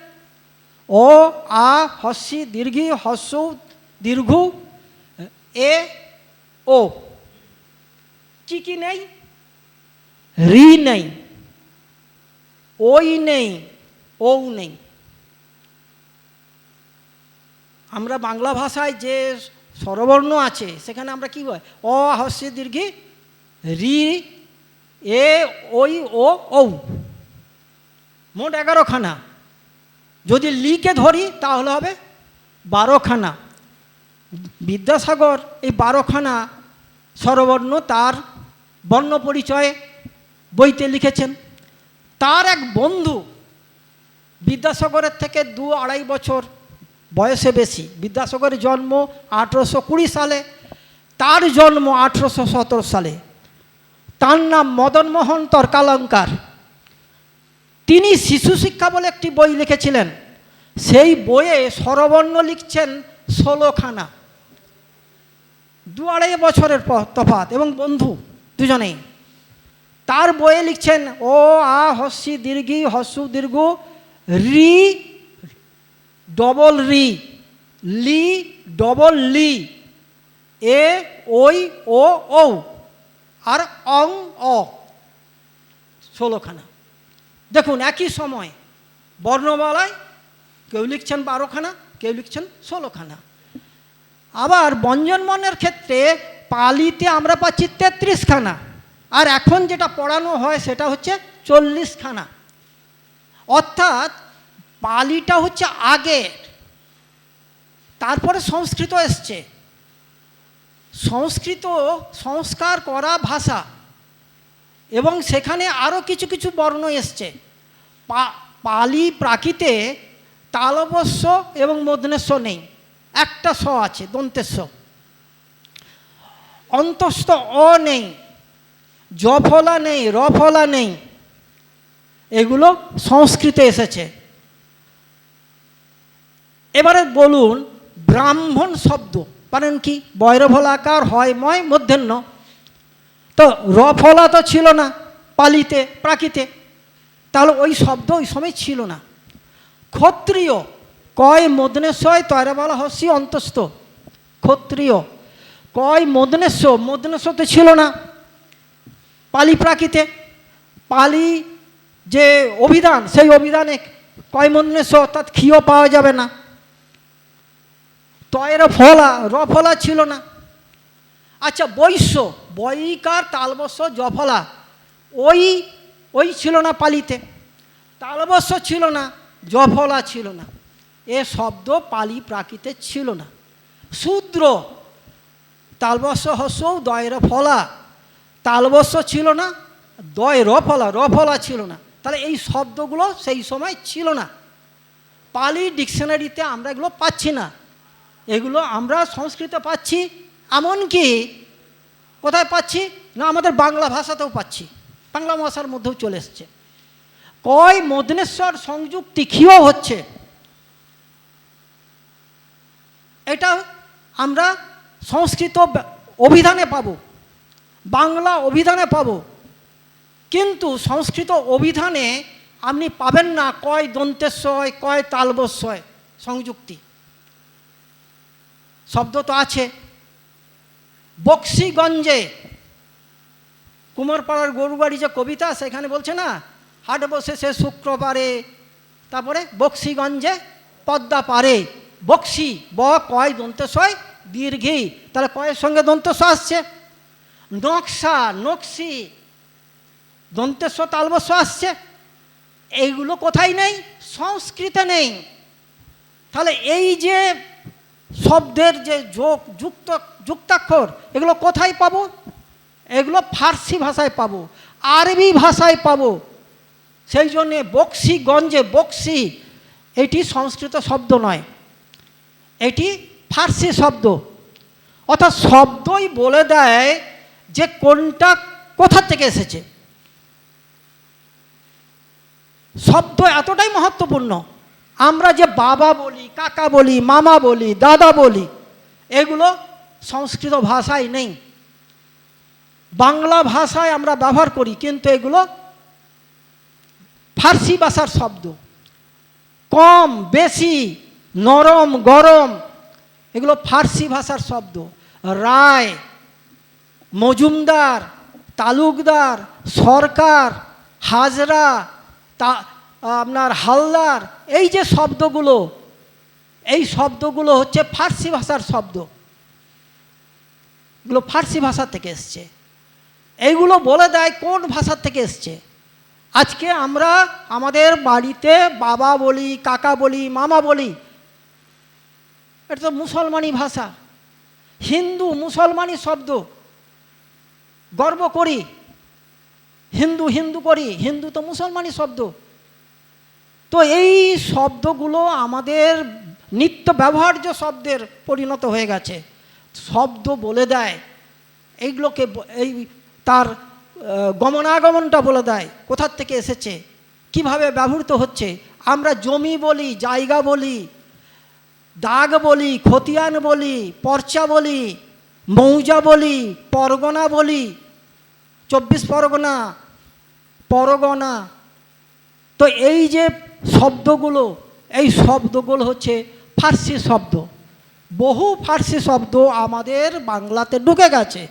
অ, আ, হস্যি, দীর্ঘি, হস্য, দীর্ঘ, এ, ও। কি কি নেই? রি নেই, ওই নেই, ও নেই। আমরা বাংলা ভাষায় যে স্বরবর্ণ আছে সেখানে আমরা কি বলি? অ, হস্যি, দীর্ঘি, রি, এ, ওই, ও, ঔ। মোট 11খানা। যদি লিকে ধরি তাহলে হবে 12খানা। বিদ্যাসাগর এই 12খানা স্বরবর্ণ তার বর্ণ পরিচয় বইতে লিখেছেন। তার এক বন্ধু, বিদ্যাসাগরের থেকে 2-2.5 বছর বয়সে বেশি, বিদ্যাসাগরের জন্ম 1820 সালে, তার জন্ম 1817 সালে। তার নাম মদনমোহন তর্কালঙ্কার। তিনি শিশু শিক্ষা বলে একটি বই লিখেছিলেন। সেই বইয়ে স্বরবর্ণ লিখছেন 16খানা। 2-2.5 বছরের তফাৎ এবং বন্ধু দুজনেই। তার বইয়ে লিখছেন ও, আ, হস্যি, দীর্ঘি, হস্য, দীর্ঘ, রি, ডবল রি, লি, ডবল লি, এ, ওই, ও, ঔ, আর অং, অ। 16খানা। দেখুন, একই সময় বর্ণমালায় কেউ লিখছেন 12খানা, কেউ লিখছেন 16খানা। আবার ব্যঞ্জনবর্ণের ক্ষেত্রে পালিতে আমরা পাচ্ছি 33খানা, আর এখন যেটা পড়ানো হয় সেটা হচ্ছে 40খানা। অর্থাৎ পালিটা হচ্ছে আগের, তারপরে সংস্কৃত এসছে। সংস্কৃত সংস্কার করা ভাষা, এবং সেখানে আরও কিছু কিছু বর্ণ এসছে। পালি প্রাকৃতে তালবস্য এবং মূর্ধন্য নেই, একটা স আছে, দন্তেস্ব। অন্তস্থ অ নেই, জফলা নেই, রফলা নেই, এগুলো সংস্কৃতে এসেছে। এবারে বলুন ব্রাহ্মণ শব্দ পারেন কি? বৈরফলাকার হয় ময় মূর্ধন্য, তো রফলা তো ছিল না পালিতে প্রাকৃতে, তাহলে ওই শব্দ ওই সময় ছিল না। ক্ষত্রিয় কয় মূর্ধন্যস্বয় তয়রা বলা হস্যি অন্তস্থ, ক্ষত্রিয় কয় মূর্ধন্যস্ব তো ছিল না পালি প্রাকৃতে। পালি যে অভিধান, সেই অভিধানে কয় মূর্ধন্যস্ব অর্থাৎ ক্ষীয় পাওয়া যাবে না। তয়রা ফলা, রফলা ছিল না। আচ্ছা বৈশ্য, বৈকার তালবস্য জফলা, ওই ছিল না পালিতে, তালবস্য ছিল না, জফলা ছিল না, এ শব্দ পালি প্রাকৃতে ছিল না। শূদ্র তালবস্য হস্যৌ দয়র ফলা, তালবস্য ছিল না, দয় রফলা, রফলা ছিল না, তাহলে এই শব্দগুলো সেই সময় ছিল না। পালি ডিকশনারিতে আমরা এগুলো পাচ্ছি না, এগুলো আমরা সংস্কৃতে পাচ্ছি। এমনকি কোথায় পাচ্ছি না, আমাদের বাংলা ভাষাতেও পাচ্ছি, বাংলা ভাষার মধ্যেও চলে এসছে। কয় মূর্ধন্যস্বর সংযুক্তি ক্ষীয় হচ্ছে, এটা আমরা সংস্কৃত অভিধানে পাবো, বাংলা অভিধানে পাবো, কিন্তু সংস্কৃত অভিধানে আপনি পাবেন না কয় দন্তেশ্বয় কয় তালবস্যয় সংযুক্তি। শব্দ তো আছে। বক্সিগঞ্জে কুমারপাড়ার গরুবাড়ি যে কবিতা, সেখানে বলছে না হাট বসে সে শুক্রবারে, তারপরে বক্সিগঞ্জে পদ্মা পারে, বক্সি ব কয় দন্তেশ্বয় দীর্ঘি, তাহলে কয়ের সঙ্গে দন্তেশ্ব আসছে। নকশা নকশি দন্তেশ্ব তালবস্য আসছে, এইগুলো কোথায় নেই? সংস্কৃতে নেই। তাহলে এই যে শব্দের যে যুক্তাক্ষর, এগুলো কোথায় পাবো? এগুলো ফার্সি ভাষায় পাবো, আরবি ভাষায় পাবো। সেই জন্যে বক্সিগঞ্জে, বক্সি এটি সংস্কৃত শব্দ নয়, এটি ফার্সি শব্দ। অর্থাৎ শব্দই বলে দেয় যে কোনটা কোথা থেকে এসেছে। শব্দ এতটাই মহত্বপূর্ণ। আমরা যে বাবা বলি, কাকা বলি, মামা বলি, দাদা বলি, এগুলো সংস্কৃত ভাষায় নেই, বাংলা ভাষায় আমরা ব্যবহার করি, কিন্তু এগুলো ফার্সি ভাষার শব্দ। কম বেশি, নরম গরম, এগুলো ফার্সি ভাষার শব্দ। রায়, মজুমদার, তালুকদার, সরকার, হাজরা, আপনার হালদার, এই যে শব্দগুলো, এই শব্দগুলো হচ্ছে ফার্সি ভাষার শব্দ, এগুলো ফার্সি ভাষা থেকে এসছে। এইগুলো বলে দেয় কোন ভাষা থেকে এসছে। আজকে আমরা আমাদের বাড়িতে বাবা বলি, কাকা বলি, মামা বলি, এটা তো মুসলমানি ভাষা, হিন্দু মুসলমানি শব্দ, গর্ব করি, হিন্দু হিন্দু করি, হিন্দু তো মুসলমানি শব্দ। তো এই শব্দগুলো আমাদের নিত্য ব্যবহার্য শব্দের পরিণত হয়ে গেছে। শব্দ বলে দেয় এইগুলোকে, এই তার গমনাগমনটা বলে দেয়, কোথার থেকে এসেছে, কিভাবে ব্যবহৃত হচ্ছে। আমরা জমি বলি, জায়গা বলি, দাগ বলি, খতিয়ান বলি, পর্চা বলি, মৌজা বলি, পরগনা বলি, 24 পরগনা, পরগনা। তো এই যে শব্দগুলো, এই শব্দগুলো হচ্ছে ফার্সি শব্দ। বহু ফার্সি শব্দ আমাদের বাংলাতে ঢুকে গেছে।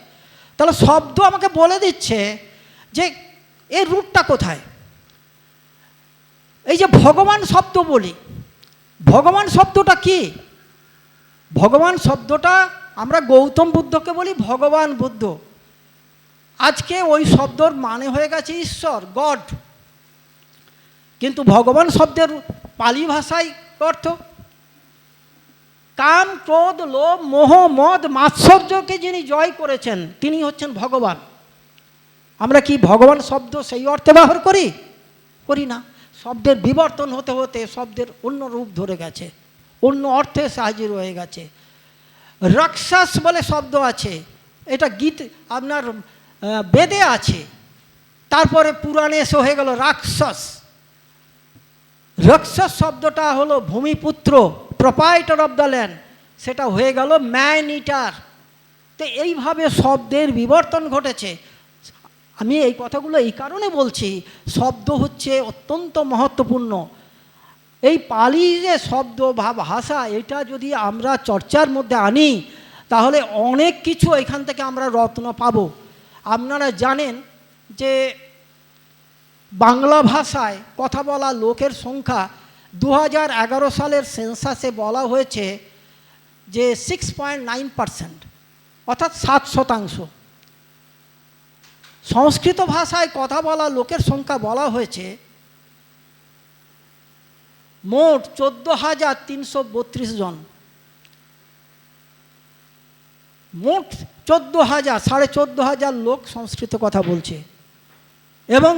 তাহলে শব্দ আমাকে বলে দিচ্ছে যে এর রুটটা কোথায়। এই যে ভগবান শব্দ বলি, ভগবান শব্দটা কি? ভগবান শব্দটা আমরা গৌতম বুদ্ধকে বলি ভগবান বুদ্ধ। আজকে ওই শব্দর মানে হয়ে গেছে ঈশ্বর, গড। কিন্তু ভগবান শব্দের পালি ভাষায় অর্থ কাম, ক্রোধ, লোভ, মোহ, মদ, মাৎসর্যকে যিনি জয় করেছেন তিনি হচ্ছেন ভগবান। আমরা কি ভগবান শব্দ সেই অর্থে ব্যবহার করি? করি না। শব্দের বিবর্তন হতে হতে শব্দের অন্য রূপ ধরে গেছে, অন্য অর্থে এসে হাজির হয়ে গেছে। রাক্ষস বলে শব্দ আছে, এটা গীত আপনার বেদে আছে, তারপরে পুরাণে এসে হয়ে গেল রাক্ষস। রাক্ষস শব্দটা হলো ভূমিপুত্র, প্রোপাইটার অফ দ্য ল্যান্ড, সেটা হয়ে গেল ম্যান ইটার। তো এইভাবে শব্দের বিবর্তন ঘটেছে। আমি এই কথাগুলো এই কারণে বলছি, শব্দ হচ্ছে অত্যন্ত মহত্বপূর্ণ। এই পালি যে শব্দ বা ভাষা, এটা যদি আমরা চর্চার মধ্যে আনি তাহলে অনেক কিছু এখান থেকে আমরা রত্ন পাব। আপনারা জানেন যে বাংলা ভাষায় কথা বলা লোকের সংখ্যা 2011 সালের সেন্সাসে বলা হয়েছে যে 6.9%, অর্থাৎ 7%। সংস্কৃত ভাষায় কথা বলা লোকের সংখ্যা বলা হয়েছে মোট 14,332 জন। মোট 14,000, 14,500 লোক সংস্কৃত কথা বলছে। এবং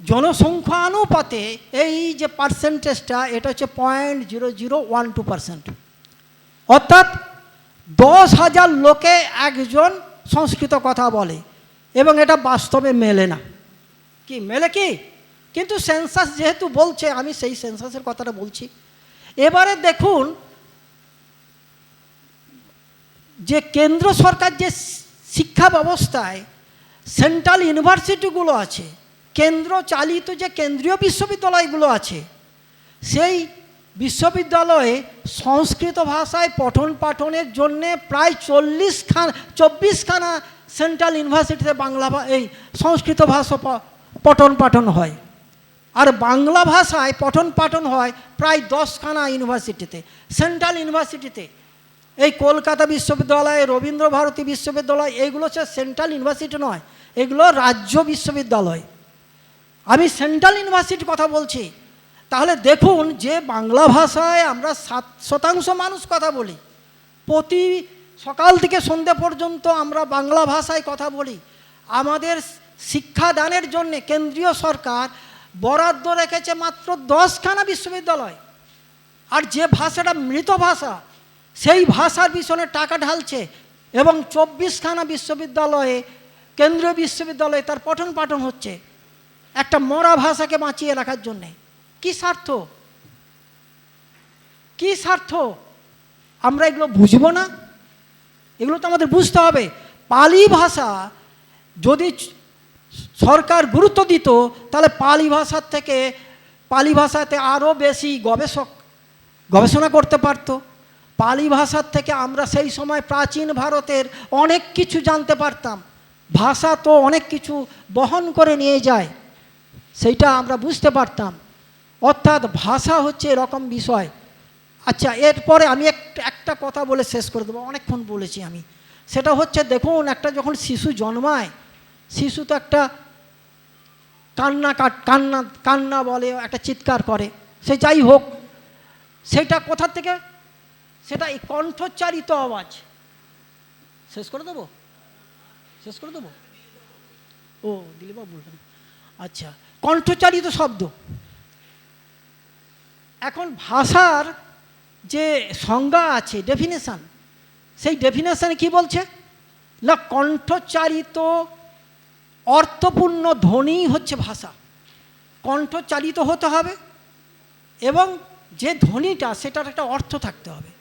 জনসংখ্যানুপাতে এই যে পার্সেন্টেজটা, এটা হচ্ছে 0.0012%, অর্থাৎ 10,000 লোকে একজন সংস্কৃত কথা বলে। এবং এটা বাস্তবে মেলে না। কি মেলে কি? কিন্তু সেন্সাস যেহেতু বলছে, আমি সেই সেন্সাসের কথাটা বলছি। এবারে দেখুন যে কেন্দ্র সরকার যে শিক্ষা ব্যবস্থায় সেন্ট্রাল ইউনিভার্সিটিগুলো আছে, কেন্দ্র চালিত যে কেন্দ্রীয় বিশ্ববিদ্যালয়গুলো আছে, সেই বিশ্ববিদ্যালয়ে সংস্কৃত ভাষায় পঠন পাঠনের জন্যে প্রায় 24খানা সেন্ট্রাল ইউনিভার্সিটিতে বাংলা এই সংস্কৃত ভাষা পঠন পাঠন হয়। আর বাংলা ভাষায় পঠন পাঠন হয় প্রায় 10খানা ইউনিভার্সিটিতে, সেন্ট্রাল ইউনিভার্সিটিতে। এই কলকাতা বিশ্ববিদ্যালয়, রবীন্দ্র ভারতী বিশ্ববিদ্যালয়, এইগুলো হচ্ছে সেন্ট্রাল ইউনিভার্সিটি নয়, এগুলো রাজ্য বিশ্ববিদ্যালয়। আমি সেন্ট্রাল ইউনিভার্সিটির কথা বলছি। তাহলে দেখুন যে বাংলা ভাষায় আমরা 7% মানুষ কথা বলি, প্রতি সকাল থেকে সন্ধ্যে পর্যন্ত আমরা বাংলা ভাষায় কথা বলি। আমাদের শিক্ষাদানের জন্যে কেন্দ্রীয় সরকার বরাদ্দ রেখেছে মাত্র 10খানা বিশ্ববিদ্যালয়। আর যে ভাষাটা মৃত ভাষা, সেই ভাষার পিছনে টাকা ঢালছে এবং 24খানা বিশ্ববিদ্যালয়ে, কেন্দ্রীয় বিশ্ববিদ্যালয়ে তার পঠন পাঠন হচ্ছে একটা মরা ভাষাকে বাঁচিয়ে রাখার জন্যে। কি স্বার্থ? কি স্বার্থ? আমরা এগুলো বুঝবো না? এগুলো তো আমাদের বুঝতে হবে। পালি ভাষা যদি সরকার গুরুত্ব দিত তাহলে পালি ভাষাতে আরও বেশি গবেষণা করতে পারত। পালি ভাষার থেকে আমরা সেই সময় প্রাচীন ভারতের অনেক কিছু জানতে পারতাম। ভাষা তো অনেক কিছু বহন করে নিয়ে যায়, সেইটা আমরা বুঝতে পারতাম। অর্থাৎ ভাষা হচ্ছে এরকম বিষয়। আচ্ছা, এরপরে আমি একটা কথা বলে শেষ করে দেবো, অনেকক্ষণ বলেছি আমি। সেটা হচ্ছে দেখুন, একটা যখন শিশু জন্মায়, শিশু তো একটা কান্না বলে, একটা চিৎকার করে, সে যাই হোক, সেটা কোথা থেকে? সেটা এই কণ্ঠোচ্চারিত আওয়াজ। শেষ করে দেবো? ও দিলীপবাবু বলবেন। আচ্ছা, কণ্ঠোচ্চারিত শব্দ। এখন ভাষার যে সংজ্ঞা আছে, ডেফিনেশন, সেই ডেফিনেশনে কি বলছে না, কণ্ঠোচ্চারিত অর্থপূর্ণ ধ্বনি হচ্ছে ভাষা। কণ্ঠোচ্চারিত হতে হবে এবং যে ধ্বনিটা, সেটার একটা অর্থ থাকতে হবে,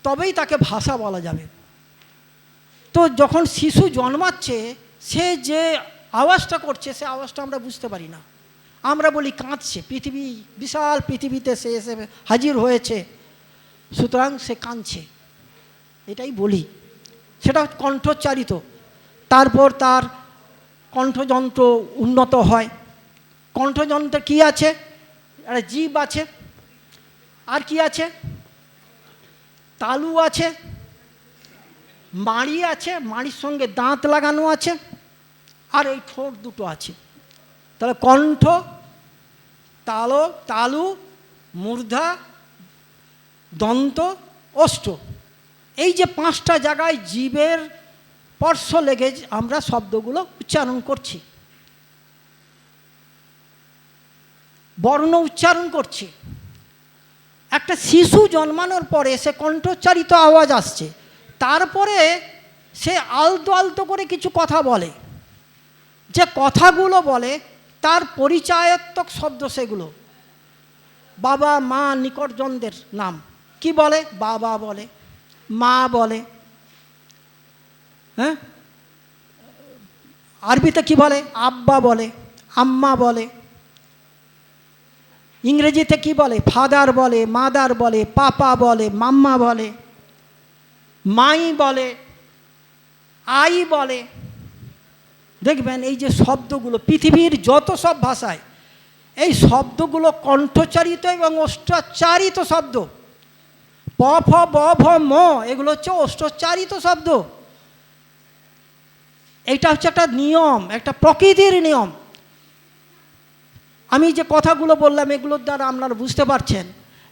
তবেই তাকে ভাষা বলা যাবে। তো যখন শিশু জন্মাচ্ছে, সে যে আওয়াজটা করছে, সে আওয়াজটা আমরা বুঝতে পারি না। আমরা বলি কাঁদছে, পৃথিবী, বিশাল পৃথিবীতে সে এসে হাজির হয়েছে, সুতরাং সে কাঁদছে, এটাই বলি। সেটা কণ্ঠোচ্চারিত। তারপর তার কণ্ঠযন্ত্র উন্নত হয়। কণ্ঠযন্ত্রে কী আছে? একটা জীব আছে, আর কি আছে? তালু আছে, মাড়ি আছে, মাড়ির সঙ্গে দাঁত লাগানো আছে, আর এই ঠোঁট দুটো আছে। তাহলে কণ্ঠ, তালু, মূর্ধা, দন্ত, ওষ্ঠ, এই যে 5টা জায়গায় জীবের স্পর্শ লেগে আমরা শব্দগুলো উচ্চারণ করছি, বর্ণ উচ্চারণ করছি। একটা শিশু জন্মানোর পরে সে কণ্ঠোচ্চারিত আওয়াজ আসছে, তারপরে সে আলতো আলতো করে কিছু কথা বলে, যে কথাগুলো বলে তার পরিচয়াত্মক শব্দ সেগুলো। বাবা মা নিকটজনদের নাম কি বলে? বাবা বলে, মা বলে, হ্যাঁ, আরবিতে কি বলে? আব্বা বলে, আম্মা বলে, ইংরেজিতে কি বলে? ফাদার বলে, মাদার বলে, পাপা বলে, মাম্মা বলে, মাই বলে, আই বলে। দেখবেন এই যে শব্দগুলো পৃথিবীর যত সব ভাষায়, এই শব্দগুলো কণ্ঠোচ্চারিত এবং ওষ্ঠোচ্চারিত শব্দ। প ফ ব ভ ম এগুলো হচ্ছে ওষ্ঠোচ্চারিত শব্দ। এইটা হচ্ছে একটা নিয়ম, একটা প্রকৃতির নিয়ম। আমি যে কথাগুলো বললাম এগুলোর দ্বারা আপনারা বুঝতে পারছেন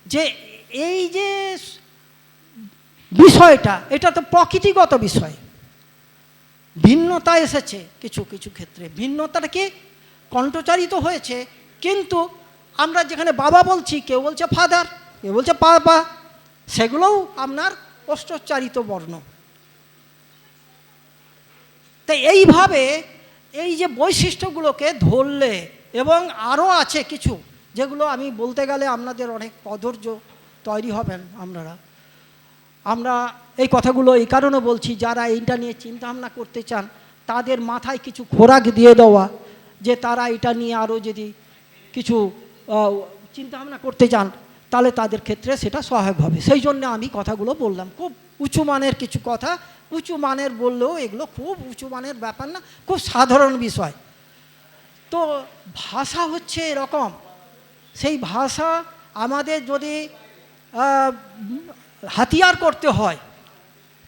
যে এই যে বিষয়টা, এটা তো প্রকৃতিগত বিষয়। ভিন্নতা এসেছে কিছু কিছু ক্ষেত্রে, ভিন্নতাটা কি? কণ্ঠোচ্চারিত হয়েছে, কিন্তু আমরা যেখানে বাবা বলছি, কেউ বলছে ফাদার, কেউ বলছে পাপা, সেগুলোও আপনার ওষ্ঠোচ্চারিত বর্ণ। তাই এইভাবে এই যে বৈশিষ্ট্যগুলোকে ধরলে, এবং আরও আছে কিছু যেগুলো আমি বলতে গেলে আপনাদের অনেক অধৈর্য তৈরি হবেন আমরা এই কথাগুলো এই কারণে বলছি, যারা এইটা নিয়ে চিন্তাভাবনা করতে চান তাদের মাথায় কিছু খোরাক দিয়ে দেওয়া, যে তারা এটা নিয়ে আরও যদি কিছু চিন্তাভাবনা করতে চান তাহলে তাদের ক্ষেত্রে সেটা সহায়ক হবে। সেই জন্য আমি কথাগুলো বললাম। খুব উঁচু মানের কিছু কথা, উঁচু মানের বললেও এগুলো খুব উঁচু মানের ব্যাপার না, খুব সাধারণ বিষয়। তো ভাষা হচ্ছে এরকম, সেই ভাষা আমাদের যদি হাতিয়ার করতে হয়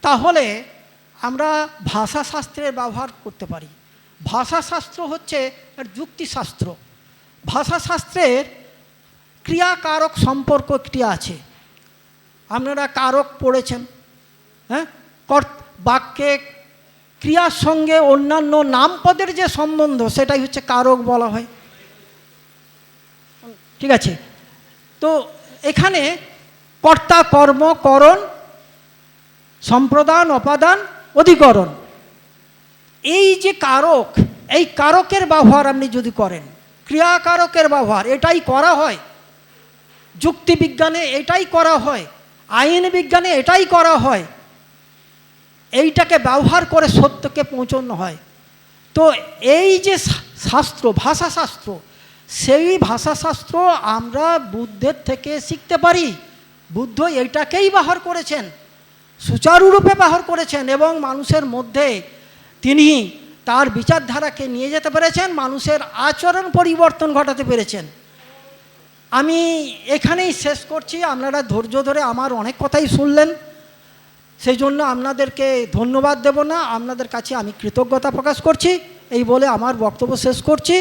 তাহলে আমরা ভাষাশাস্ত্রের ব্যবহার করতে পারি। ভাষাশাস্ত্র হচ্ছে যুক্তিশাস্ত্র। ভাষাশাস্ত্রের ক্রিয়াকারক সম্পর্ক একটি আছে, আপনারা কারক পড়েছেন, হ্যাঁ? বাক্যে ক্রিয়ার সঙ্গে অন্যান্য নামপদের যে সম্বন্ধ সেটাই হচ্ছে কারক বলা হয়, ঠিক আছে? তো এখানে কর্তা, কর্ম, করণ, সম্প্রদান, অপাদান, অধিকরণ, এই যে কারক, এই কারকের ব্যবহার আপনি যদি করেন, ক্রিয়াকারকের ব্যবহার এটাই করা হয়, যুক্তিবিজ্ঞানে এটাই করা হয়, আইন বিজ্ঞানে এটাই করা হয়, এইটাকে ব্যবহার করে সত্যকে পৌঁছানো হয়। তো এই যে শাস্ত্র, ভাষাশাস্ত্র, সেই ভাষাশাস্ত্র আমরা বুদ্ধের থেকে শিখতে পারি। বুদ্ধ এইটাকেই ব্যবহার করেছেন, সুচারুরূপে ব্যবহার করেছেন, এবং মানুষের মধ্যে তিনি তার বিচারধারাকে নিয়ে যেতে পেরেছেন, মানুষের আচরণ পরিবর্তন ঘটাতে পেরেছেন। আমি এখানেই শেষ করছি। আপনারা ধৈর্য ধরে আমার অনেক কথাই শুনলেন, সেই জন্য আপনাদেরকে ধন্যবাদ দেব না, আপনাদের কাছে আমি কৃতজ্ঞতা প্রকাশ করছি। এই বলে আমার বক্তব্য শেষ করছি।